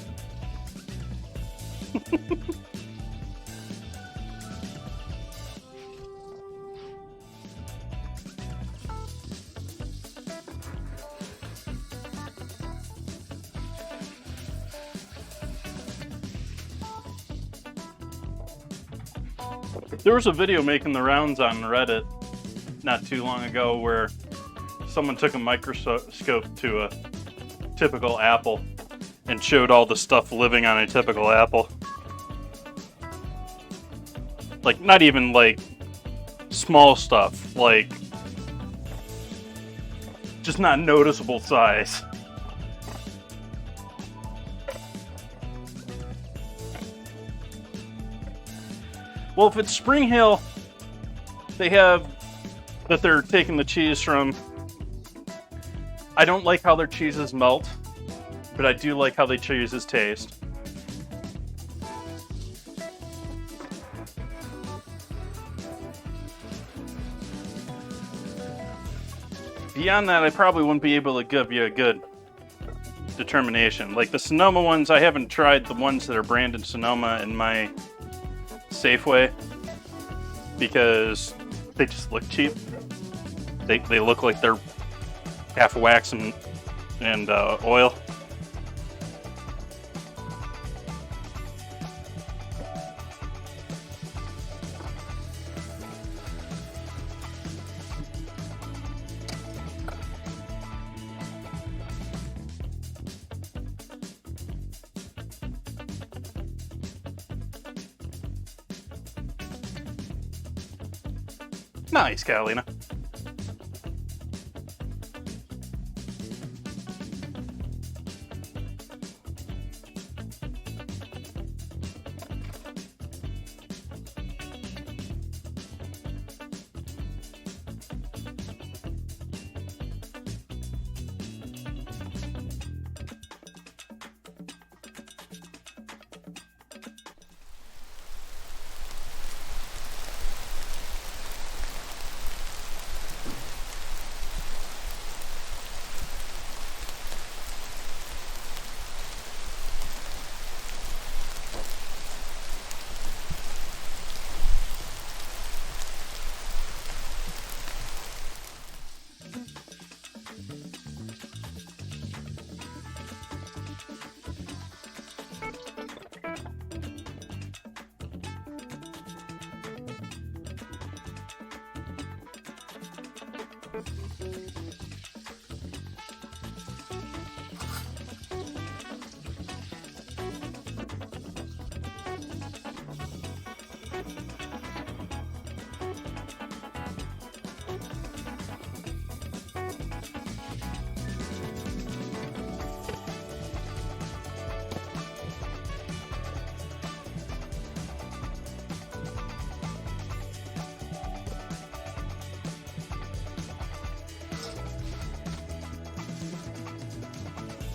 S1: There was a video making the rounds on Reddit not too long ago where someone took a microscope to a typical apple and showed all the stuff living on a typical apple. Like, not even like small stuff, like just not noticeable size. Well, if it's Spring Hill, they have that they're taking the cheese from. I don't like how their cheeses melt, but I do like how their cheeses taste. Beyond that, I probably wouldn't be able to give you a good determination. Like the Sonoma ones, I haven't tried the ones that are branded Sonoma in my Safeway because they just look cheap. They look like they're half wax and oil. Nice, Catalina.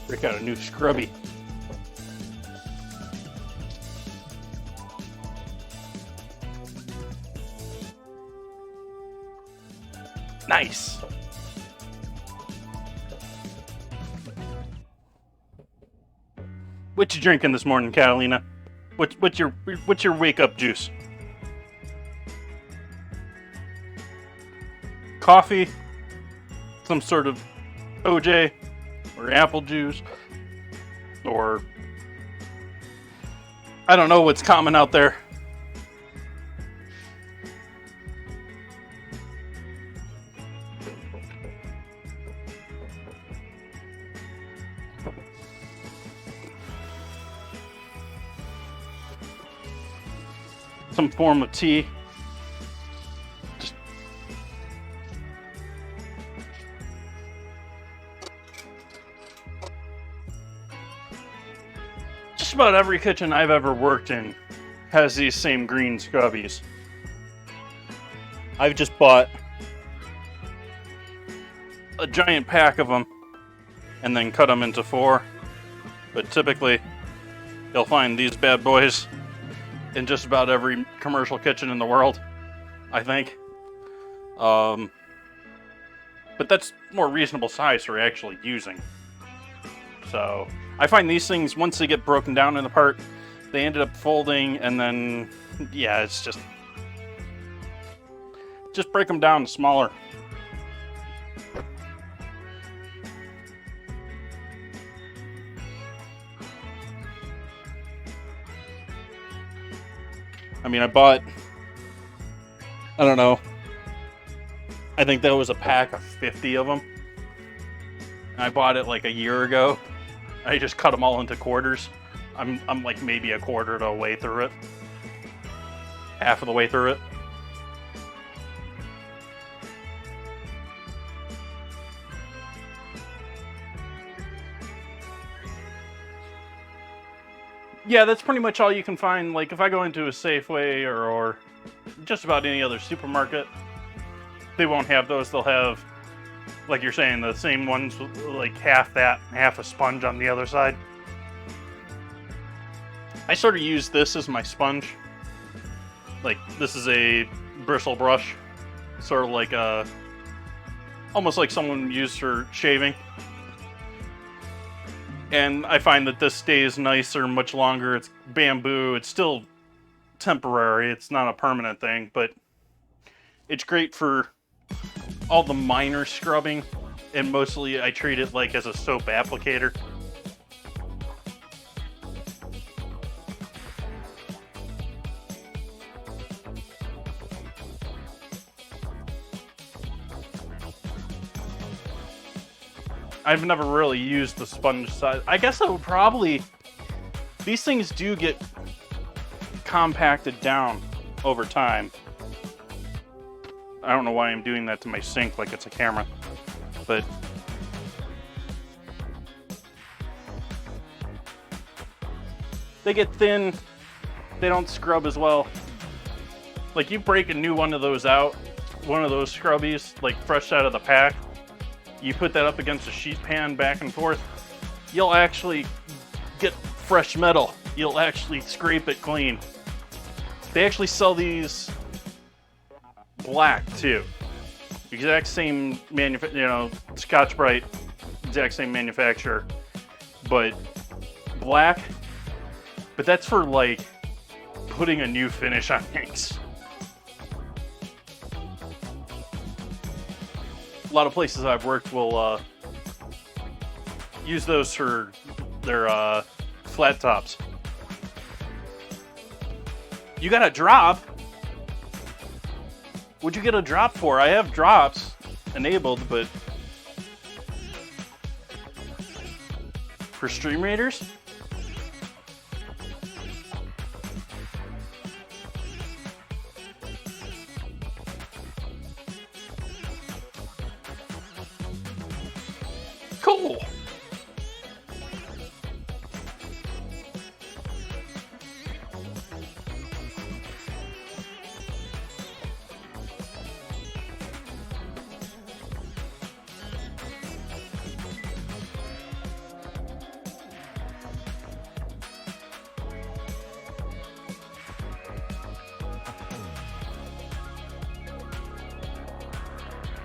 S1: Rick got a new scrubby. Nice. What you drinking this morning, Catalina? What's your wake up juice? Coffee, some sort of OJ, or apple juice, or I don't know what's common out there. Some form of tea. Just about every kitchen I've ever worked in has these same green scrubbies. I've just bought a giant pack of them and then cut them into 4. But typically, you'll find these bad boys in just about every commercial kitchen in the world, I think. But that's more reasonable size for actually using. So I find these things, once they get broken down in apart, they ended up folding, and then, yeah, it's just break them down smaller. I mean, I bought, I don't know, I think that was a pack of 50 of them. I bought it like a year ago. I just cut them all into quarters. I'm like maybe a quarter of the way through it. Half of the way through it. Yeah, that's pretty much all you can find. Like, if I go into a Safeway or just about any other supermarket, they won't have those. They'll have, like you're saying, the same ones with like half that, half a sponge on the other side. I sort of use this as my sponge. Like, this is a bristle brush. Sort of like a, almost like someone used for shaving. And I find that this stays nicer much longer. It's bamboo. It's still temporary. It's not a permanent thing, but it's great for all the minor scrubbing. And mostly I treat it like as a soap applicator. I've never really used the sponge side. I guess I would probably... These things do get compacted down over time. I don't know why I'm doing that to my sink like it's a camera. But... they get thin. They don't scrub as well. Like, you break a new one of those out, one of those scrubbies, like fresh out of the pack. You put that up against a sheet pan back and forth, you'll actually get fresh metal. You'll actually scrape it clean. They actually sell these black too. Exact same Scotch-Brite, exact same manufacturer, but black. But that's for like putting a new finish on things. A lot of places I've worked will use those for their flat tops. You got a drop? What'd you get a drop for? I have drops enabled, but for Stream Raiders? Cool.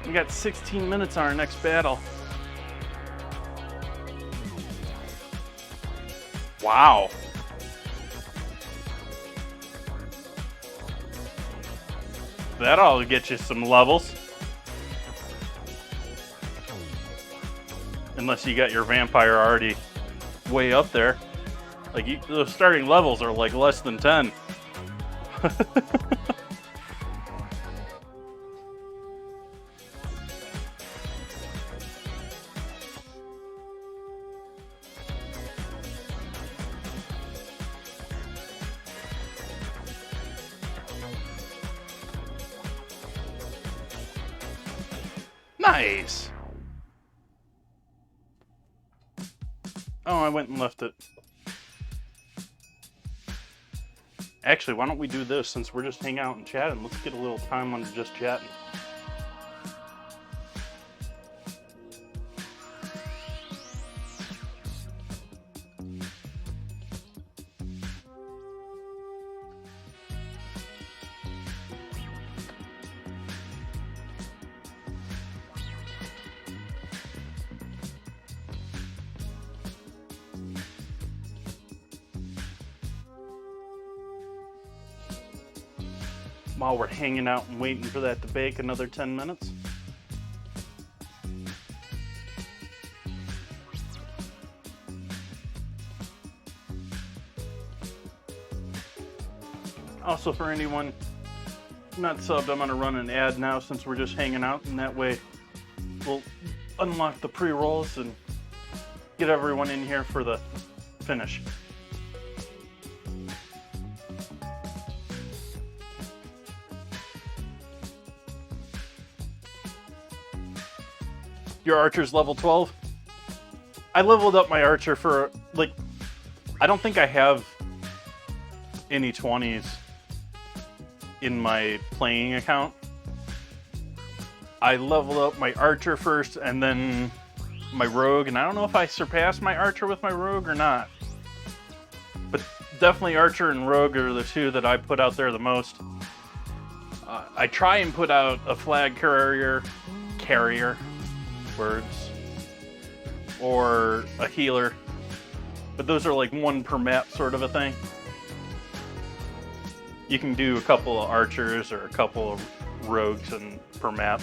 S1: We got 16 minutes on our next battle. Wow. That'll get you some levels. Unless you got your vampire already way up there. Like, the starting levels are like less than 10. Nice. Oh, I went and left it. Actually, why don't we do this since we're just hanging out and chatting? Let's get a little time under just chatting. While we're hanging out and waiting for that to bake another 10 minutes. Also, for anyone not subbed, I'm going to run an ad now since we're just hanging out, and that way we'll unlock the pre-rolls and get everyone in here for the finish. Your archer's level 12? I leveled up my archer for, like, I don't think I have any 20s in my playing account. I leveled up my archer first and then my rogue, and I don't know if I surpassed my archer with my rogue or not. But definitely archer and rogue are the two that I put out there the most. I try and put out a flag carrier, words, or a healer But those are like one per map sort of a thing. You can do a couple of archers or a couple of rogues per map.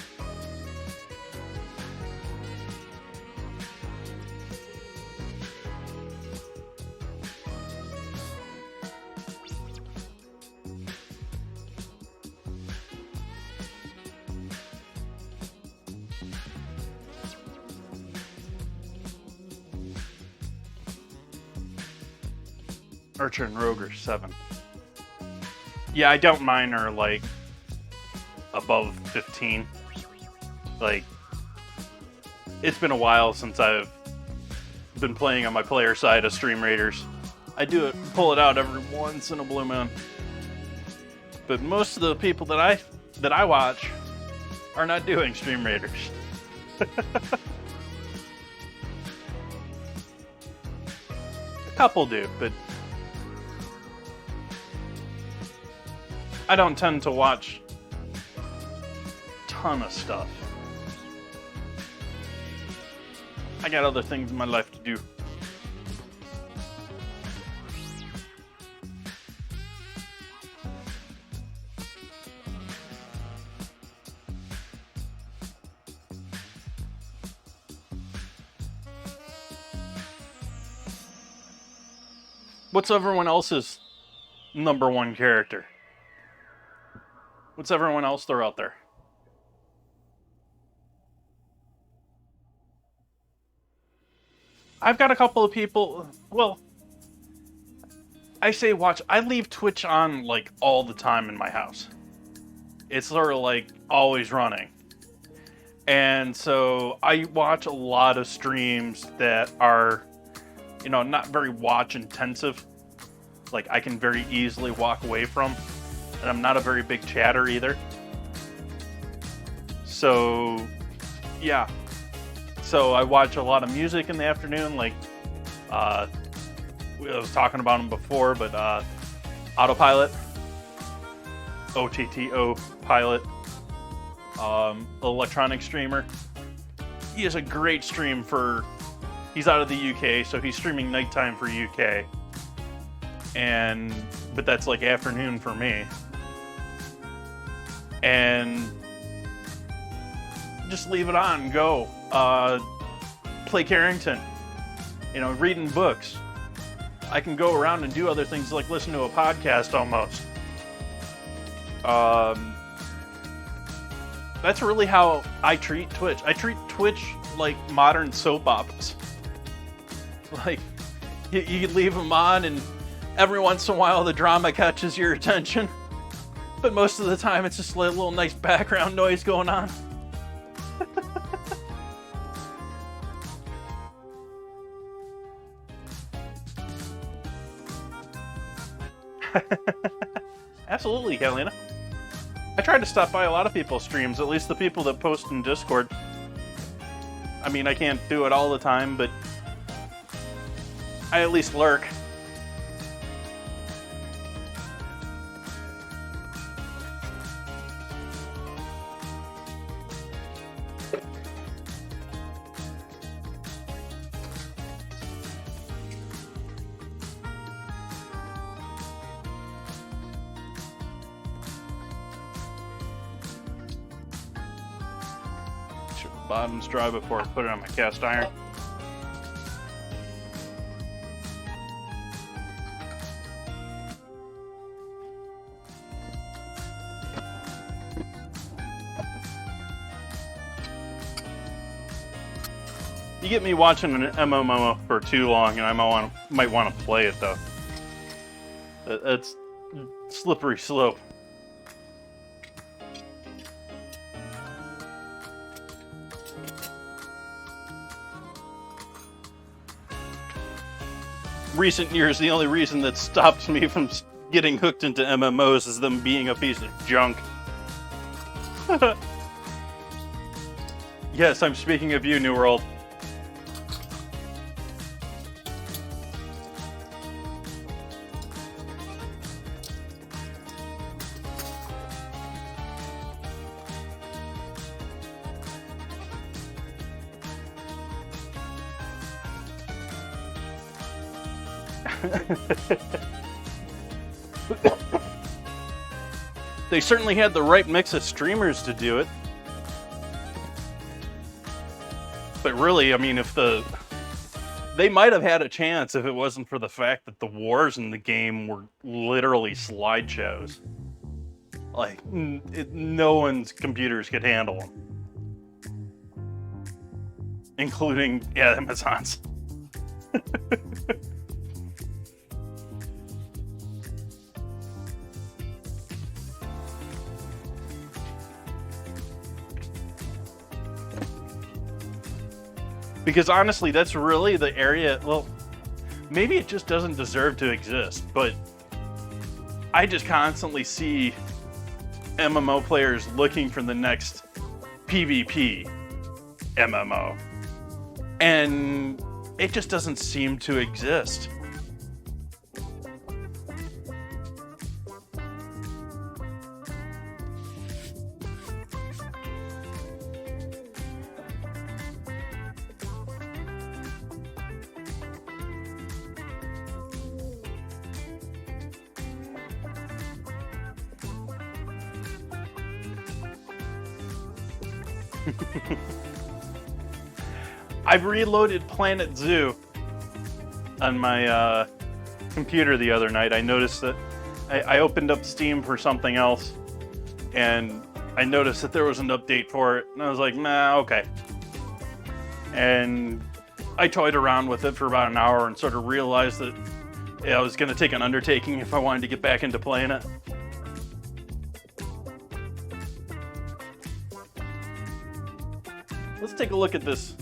S1: Archer and Rogue are 7. Yeah, I doubt mine are like above 15. Like, it's been a while since I've been playing on my player side of Stream Raiders. I pull it out every once in a blue moon. But most of the people that I watch are not doing Stream Raiders. A couple do, but I don't tend to watch a ton of stuff. I got other things in my life to do. What's everyone else's number one character? What's everyone else throw out there? I've got a couple of people, well, I say watch, I leave Twitch on like all the time in my house. It's sort of like always running. And so I watch a lot of streams that are, not very watch intensive. Like I can very easily walk away from. And I'm not a very big chatter either. So, yeah. So I watch a lot of music in the afternoon. Like, I was talking about them before, but Autopilot. OTTO Pilot. Electronic streamer. He has a great stream he's out of the UK, so he's streaming nighttime for UK. But that's like afternoon for me. And just leave it on, go. Play Carrington. Reading books. I can go around and do other things like listen to a podcast almost. That's really how I treat Twitch. I treat Twitch like modern soap operas. Like, you leave them on and every once in a while the drama catches your attention. But most of the time it's just a little nice background noise going on. Absolutely, Helena. I try to stop by a lot of people's streams, at least the people that post in Discord. I mean, I can't do it all the time, but I at least lurk. Bottoms dry before I put it on my cast iron. You get me watching an MMO for too long, and I might want to play it though. It's slippery slope. Recent years, the only reason that stops me from getting hooked into MMOs is them being a piece of junk. Yes, I'm speaking of you, New World. They certainly had the right mix of streamers to do it. But really, I mean, they might have had a chance if it wasn't for the fact that the wars in the game were literally slideshows. Like, no one's computers could handle them. Including, yeah, Amazon's. Because honestly, that's really the area, well, maybe it just doesn't deserve to exist, but I just constantly see MMO players looking for the next PvP MMO. And it just doesn't seem to exist. I've reloaded Planet Zoo on my computer the other night. I noticed that I opened up Steam for something else, and I noticed that there was an update for it, and I was like, nah, okay. And I toyed around with it for about an hour and sort of realized that I was going to take an undertaking if I wanted to get back into playing it. Let's take a look at this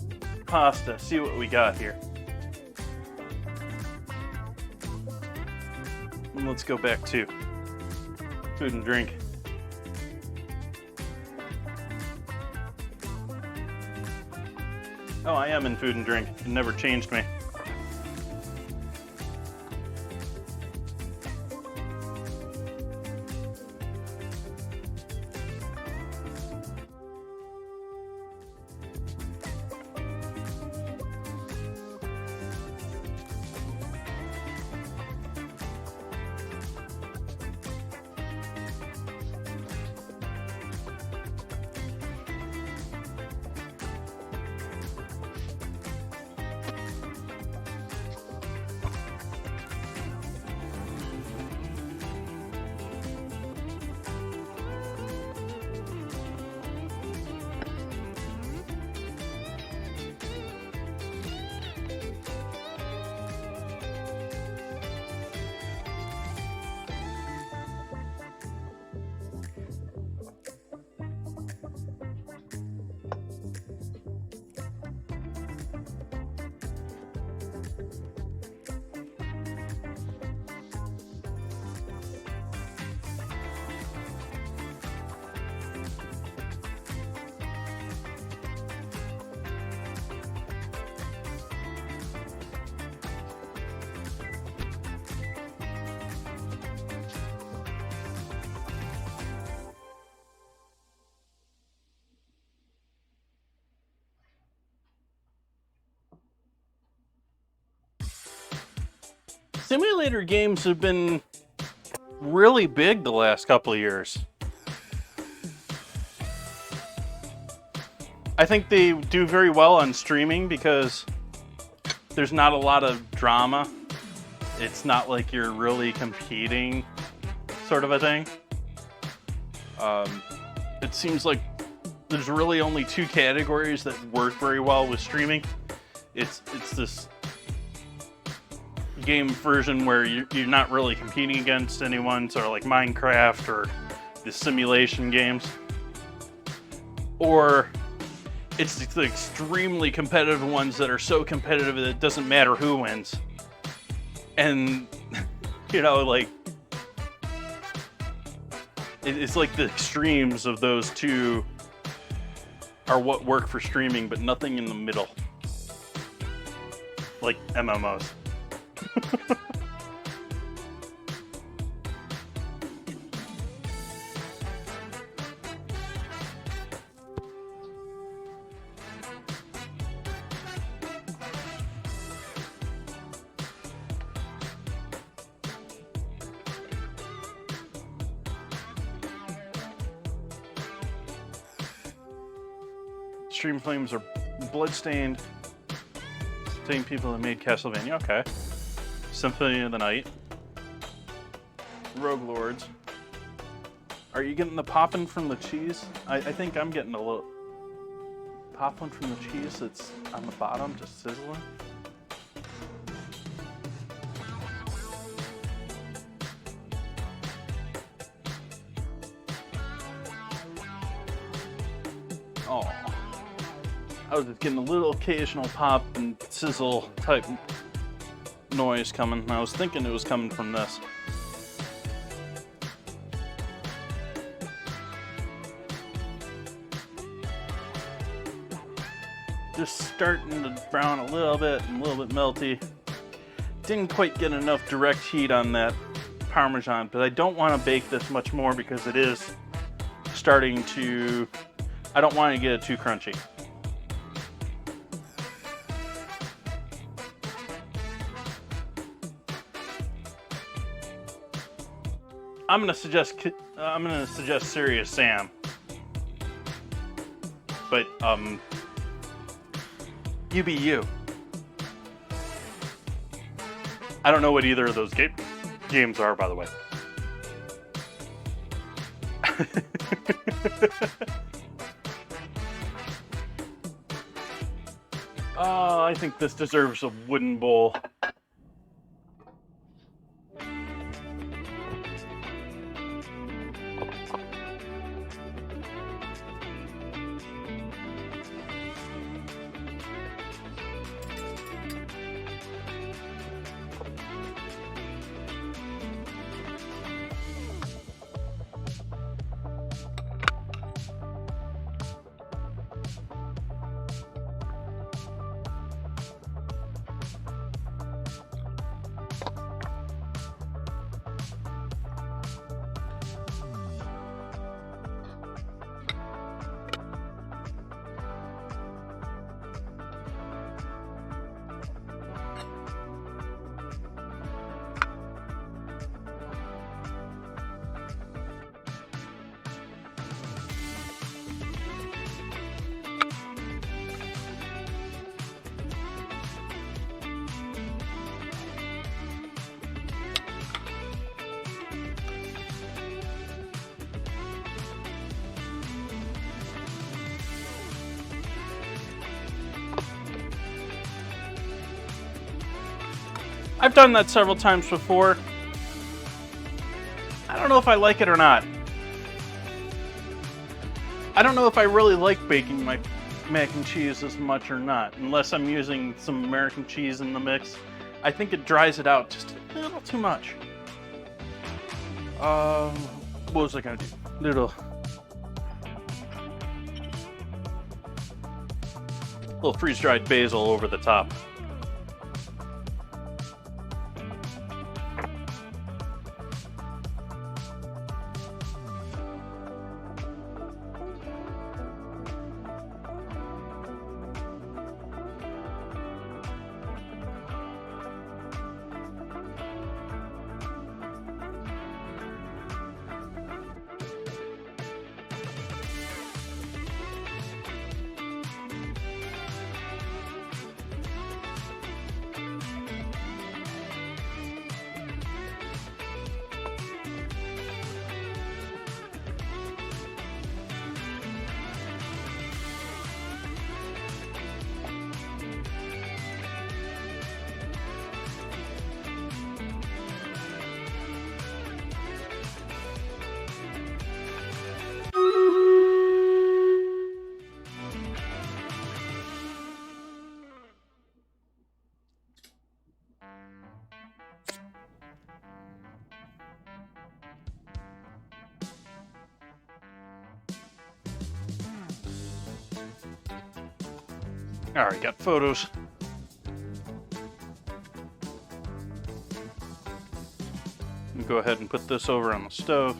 S1: pasta, see what we got here. And let's go back to food and drink. Oh, I am in food and drink. It never changed me. Simulator games have been really big the last couple of years. I think they do very well on streaming because there's not a lot of drama. It's not like you're really competing, sort of a thing. It seems like there's really only two categories that work very well with streaming. It's this game version where you're not really competing against anyone, sort of like Minecraft or the simulation games. Or it's the extremely competitive ones that are so competitive that it doesn't matter who wins. And, you know, like, it's like the extremes of those two are what work for streaming, but nothing in the middle. Like MMOs. Stream flames are bloodstained. Same people that made Castlevania. Okay. Symphony of the Night. Rogue Lords. Are you getting the poppin' from the cheese? I think I'm getting a little poppin' from the cheese that's on the bottom, just sizzling. Oh, I was just getting a little occasional pop and sizzle type noise coming. I was thinking it was coming from this. Just starting to brown a little bit and a little bit melty. Didn't quite get enough direct heat on that Parmesan, but I don't want to bake this much more because it is starting to, I don't want to get it too crunchy. I'm gonna suggest Serious Sam, but you be you. I don't know what either of those games are, by the way. I think this deserves a wooden bowl. I've done that several times before. I don't know if I like it or not. I don't know if I really like baking my mac and cheese as much or not, unless I'm using some American cheese in the mix. I think it dries it out just a little too much. What was I gonna do? Little freeze-dried basil over the top. Alright, got photos. Go ahead and put this over on the stove.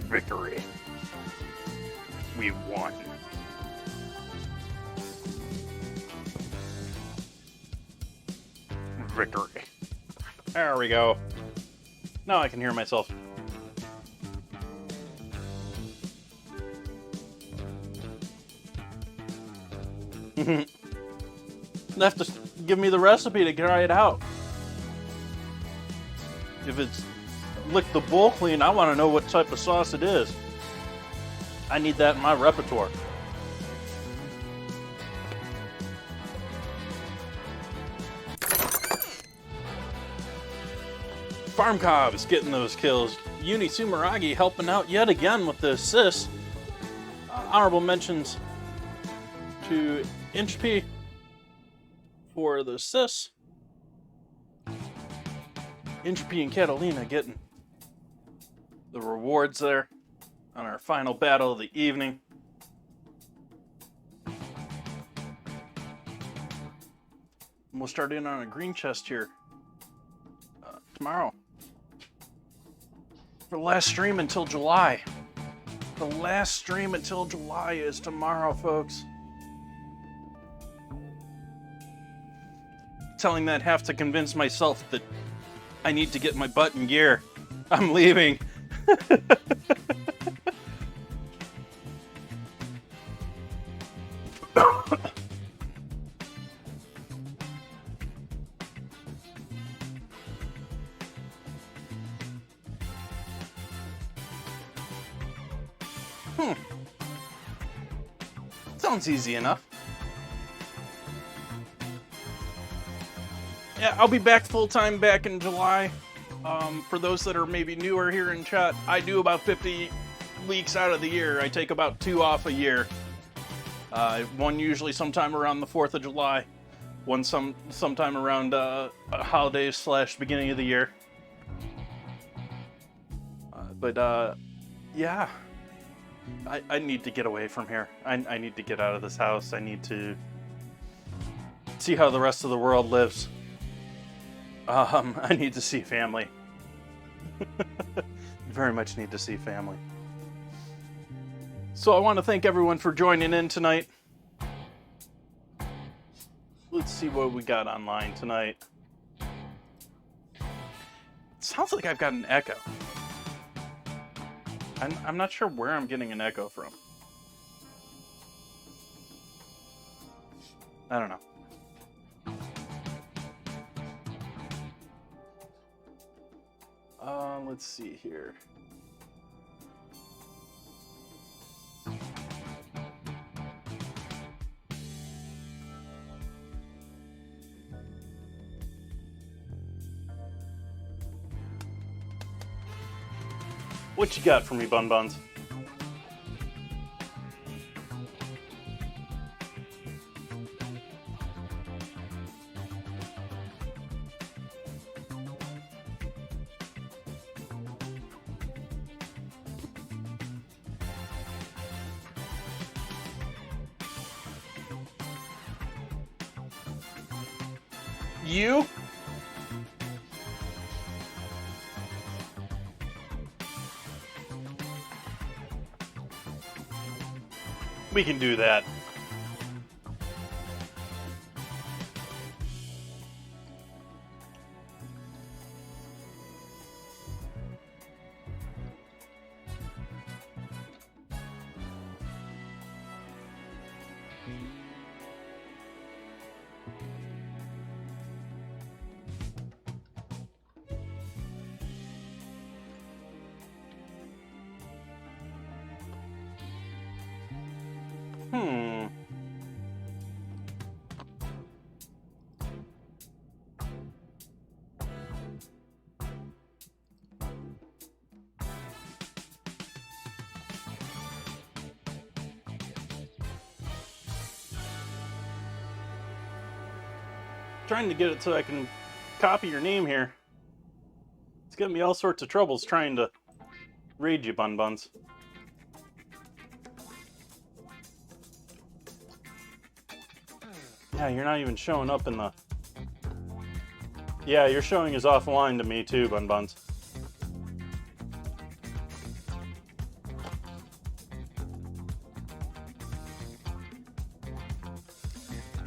S1: Victory. We won. Victory. There we go. Now I can hear myself. You have to give me the recipe to try it out. If it's lick the bowl clean, I want to know what type of sauce it is. I need that in my repertoire. Farm Cobb's getting those kills. Uni Sumeragi helping out yet again with the assists. Honorable mentions to Inch P for the assists. Inch P and Catalina getting the rewards there on our final battle of the evening. We'll start in on a green chest here tomorrow. For the last stream until July. The last stream until July is tomorrow, folks. Telling that have to convince myself that I need to get my butt in gear. I'm leaving. Sounds easy enough. Yeah, I'll be back full-time back in July. For those that are maybe newer here in chat, I do about 50 weeks out of the year. I take about 2 off a year. One usually sometime around the 4th of July. One sometime around holidays / beginning of the year. Yeah. I need to get away from here. I need to get out of this house. I need to see how the rest of the world lives. I need to see family. Very much need to see family. So I want to thank everyone for joining in tonight. Let's see what we got online tonight. It sounds like I've got an echo. I'm not sure where I'm getting an echo from. I don't know. Let's see here. What you got for me, Bun Buns? You? We can do that. Trying to get it so I can copy your name here. It's giving me all sorts of troubles trying to raid you, Bun Buns. Yeah, you're not even showing up in the... Yeah, you're showing as offline to me too, Bun Buns.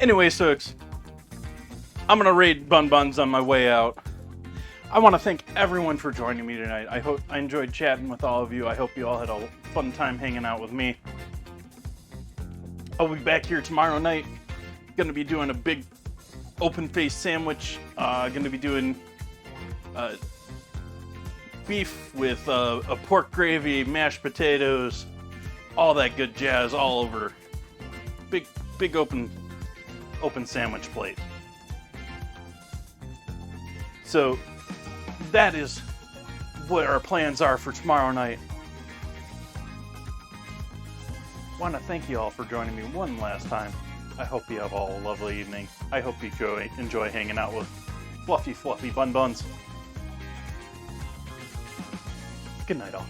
S1: Anyway, Sooks, I'm gonna raid Bun Buns on my way out. I want to thank everyone for joining me tonight. I hope I enjoyed chatting with all of you. I hope you all had a fun time hanging out with me. I'll be back here tomorrow night. Gonna be doing a big open-faced sandwich. Gonna be doing beef with a pork gravy, mashed potatoes, all that good jazz all over. Big open sandwich plate. So that is what our plans are for tomorrow night. Want to thank you all for joining me one last time. I hope you have all a lovely evening. I hope you enjoy hanging out with fluffy Bun Buns. Good night, all.